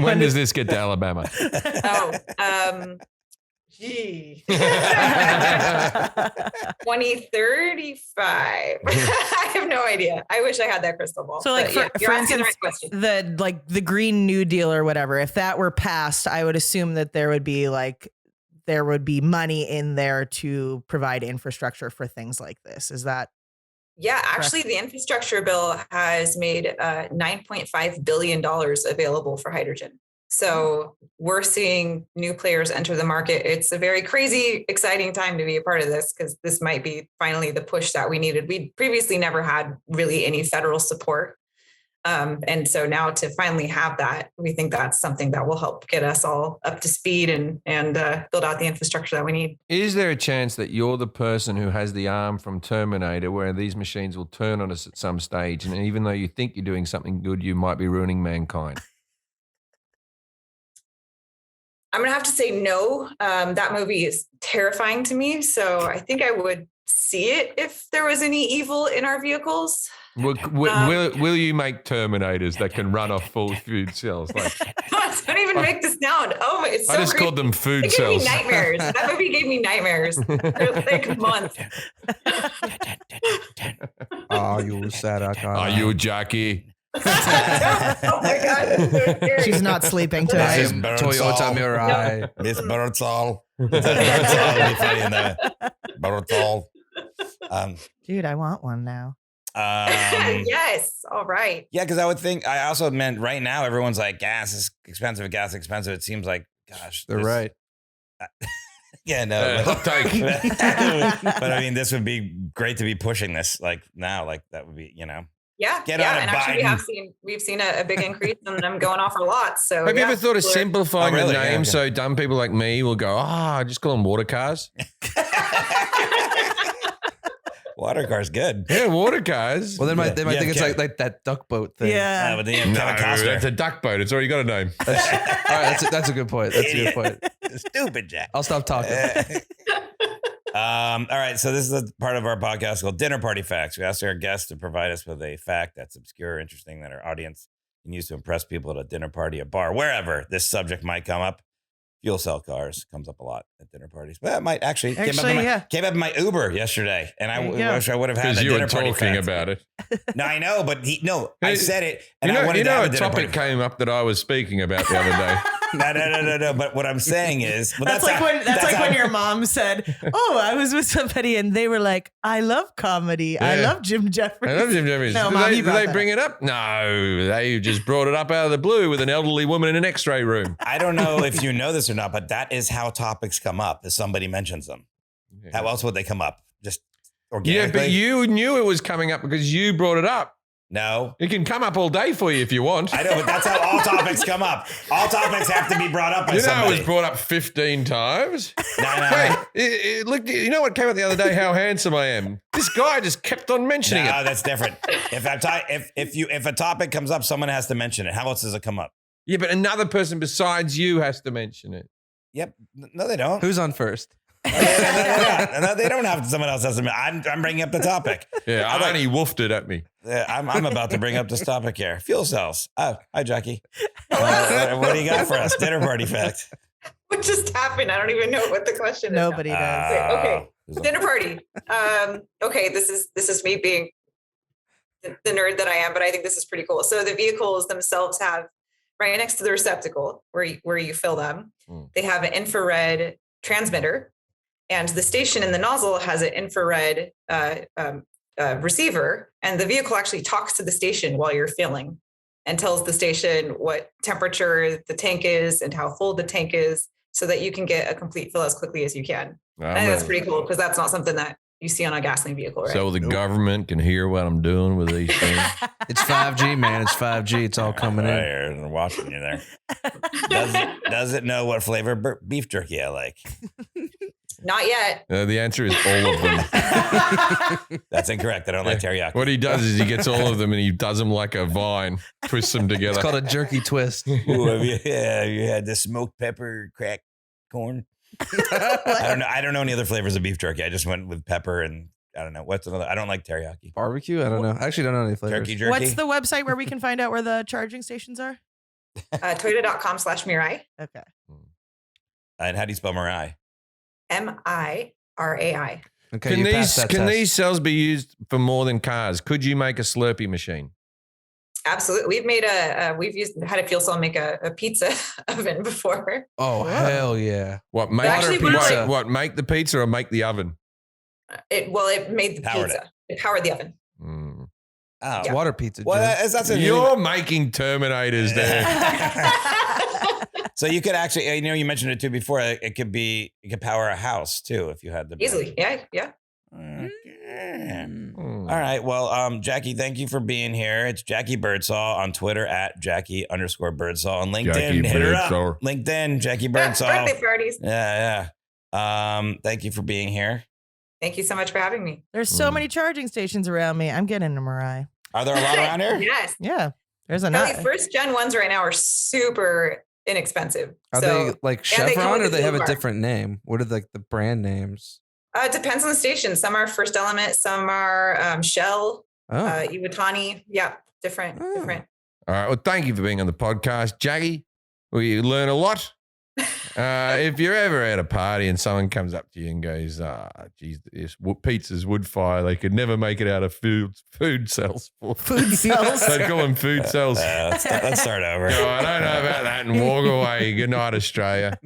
When does this get to Alabama? 2035. I have no idea. I wish I had that crystal ball. So, for instance, the Green New Deal or whatever, if that were passed, I would assume that there would be money in there to provide infrastructure for things like this. Is that? Yeah, actually, the infrastructure bill has made $9.5 billion available for hydrogen. So we're seeing new players enter the market. It's a very crazy, exciting time to be a part of this because this might be finally the push that we needed. We previously never had really any federal support. And so now to finally have that, we think that's something that will help get us all up to speed and build out the infrastructure that we need. Is there a chance that you're the person who has the arm from Terminator where these machines will turn on us at some stage, and even though you think you're doing something good, you might be ruining mankind? I'm going to have to say no. That movie is terrifying to me. So I think I would see it if there was any evil in our vehicles. Will you make Terminators that can run off full food cells? Like, don't even make the sound. Oh, it's so I just called them food it cells. gave me nightmares. That movie gave me nightmares for like months. Are you Sarah Connor? Are you Jackie? Oh my God. That's so scary. She's not sleeping I tonight. am Toyota Mirai. Miss Birdsall. Birdsall would be funny in that. Birdsall. Dude, I want one now. Yes. All right. Yeah, because I would think, I also meant right now, everyone's like, gas is expensive, gas is expensive. It seems like, gosh. They're right. Yeah, no. Hot take. But I mean, this would be great to be pushing this like now, like that would be, Yeah. Get yeah. on it, And actually Biden. we've seen a big increase in them going off a lot. So Have you ever thought of people are- simplifying Oh, really? the name Yeah, okay. so dumb people like me will go, just call them water cars? Water car's good. Yeah, water cars. Well, they might Yeah, think it's okay. like that duck boat thing. Yeah. But then no, Kevin Costner. that's a duck boat. It's already got a name. All right, that's a good point. That's a good point. Stupid Jack. I'll stop talking. All right, so this is a part of our podcast called Dinner Party Facts. We ask our guests to provide us with a fact that's obscure or interesting that our audience can use to impress people at a dinner party, a bar, wherever this subject might come up. Fuel cell cars comes up a lot at dinner parties. Well, it might actually came up in my Uber yesterday, and I wish I would have had Because a you dinner were party talking fact. about it. No, I know, but I said it, and I wanted you to know have a a dinner topic party. came up that I was speaking about the other day. No. But what I'm saying is, well, That's like when your mom said, "Oh, I was with somebody and they were like, I love comedy. I Yeah. love Jim Jefferies." I love Jim Jefferies. No, did Mom, they, you did brought they that bring it up? No, they just brought it up out of the blue with an elderly woman in an X-ray room. I don't know if you know this or not, but that is how topics come up. If somebody mentions them, how else would they come up? Just Yeah, organically? but you knew it was coming up because you brought it up. No. It can come up all day for you if you want. I know, but that's how all topics come up. All topics have to be brought up by You know, somebody. it was brought up 15 times. No. Hey, look, you know what came up the other day? How handsome I am. This guy just kept on mentioning No, it. that's different. If a topic comes up, someone has to mention it. How else does it come up? Yeah, but another person besides you has to mention it. Yep. No, they don't. Who's on first? No, they don't have someone else has to. I'm bringing up the topic. Yeah, I like- Arnie woofed it at me. I'm about to bring up this topic here. Fuel cells. Oh, hi, Jackie. What do you got for us? Dinner party fact. What just happened? I don't even know what the question is. now. Nobody does. Okay. Dinner party. Okay, this is me being the nerd that I am, but I think this is pretty cool. So the vehicles themselves have right next to the receptacle where you fill them. They have an infrared transmitter, and the station in the nozzle has an infrared receiver, and the vehicle actually talks to the station while you're filling and tells the station what temperature the tank is and how full the tank is, so that you can get a complete fill as quickly as you can. I think that's pretty cool because that's not something that you see on a gasoline vehicle, right? So the government can hear what I'm doing with these things. It's 5G, man. It's 5G. It's all coming Right in. here, they're watching you there. Does it know what flavor beef jerky I like? Not yet. The answer is all of them. That's incorrect. I don't like teriyaki. What he does is he gets all of them and he does them like a vine, twists them together. It's called a jerky twist. Ooh, have you had the smoked pepper crack corn? I don't know any other flavors of beef jerky. I just went with pepper and I don't know what's another. I don't like teriyaki. Barbecue? I don't know. I actually don't know any flavors. Turkey jerky. What's the website where we can find out where the charging stations are? Toyota.com/Mirai. Okay. And how do you spell Mirai? Mirai. Okay, you passed that Can test. these cells be used for more than cars? Could you make a Slurpee machine? Absolutely. We've made had a fuel cell make a pizza oven before. Oh, hell yeah. What make Actually, the we're pizza? like- What make the pizza or make the oven? It made the Powered pizza. It powered the oven. Mm. Oh, Yeah. Water pizza. well, Jim. that's a You're making Terminators there. So you could actually, you mentioned it too before. It could power a house too if you had the Easily. Yeah. Okay. All right. Well, Jackie, thank you for being here. It's Jackie Birdsall on Twitter at Jackie_Birdsall on LinkedIn. Jackie Hit her Birdsall. up. LinkedIn, Jackie Birdsall. Birthday parties. Yeah. Thank you for being here. Thank you so much for having me. There's so many charging stations around me. I'm getting a Mirai. Are there a lot around here? Yes. Yeah. There's a Kelly, first gen ones right now are super inexpensive. Are So they like and they come Chevron with or a they have a toolbar. different name? What are like the brand names? It depends on the station. Some are First Element, some are Shell, Oh, Iwatani. Yeah, different. All right. Well, thank you for being on the podcast, Jackie. We learn a lot. If you're ever at a party and someone comes up to you and goes, geez, this pizza's wood fire, they could never make it out of food cells. Food cells. They call them food cells. Let's start over. No, I don't know about that and walk away. Good night, Australia.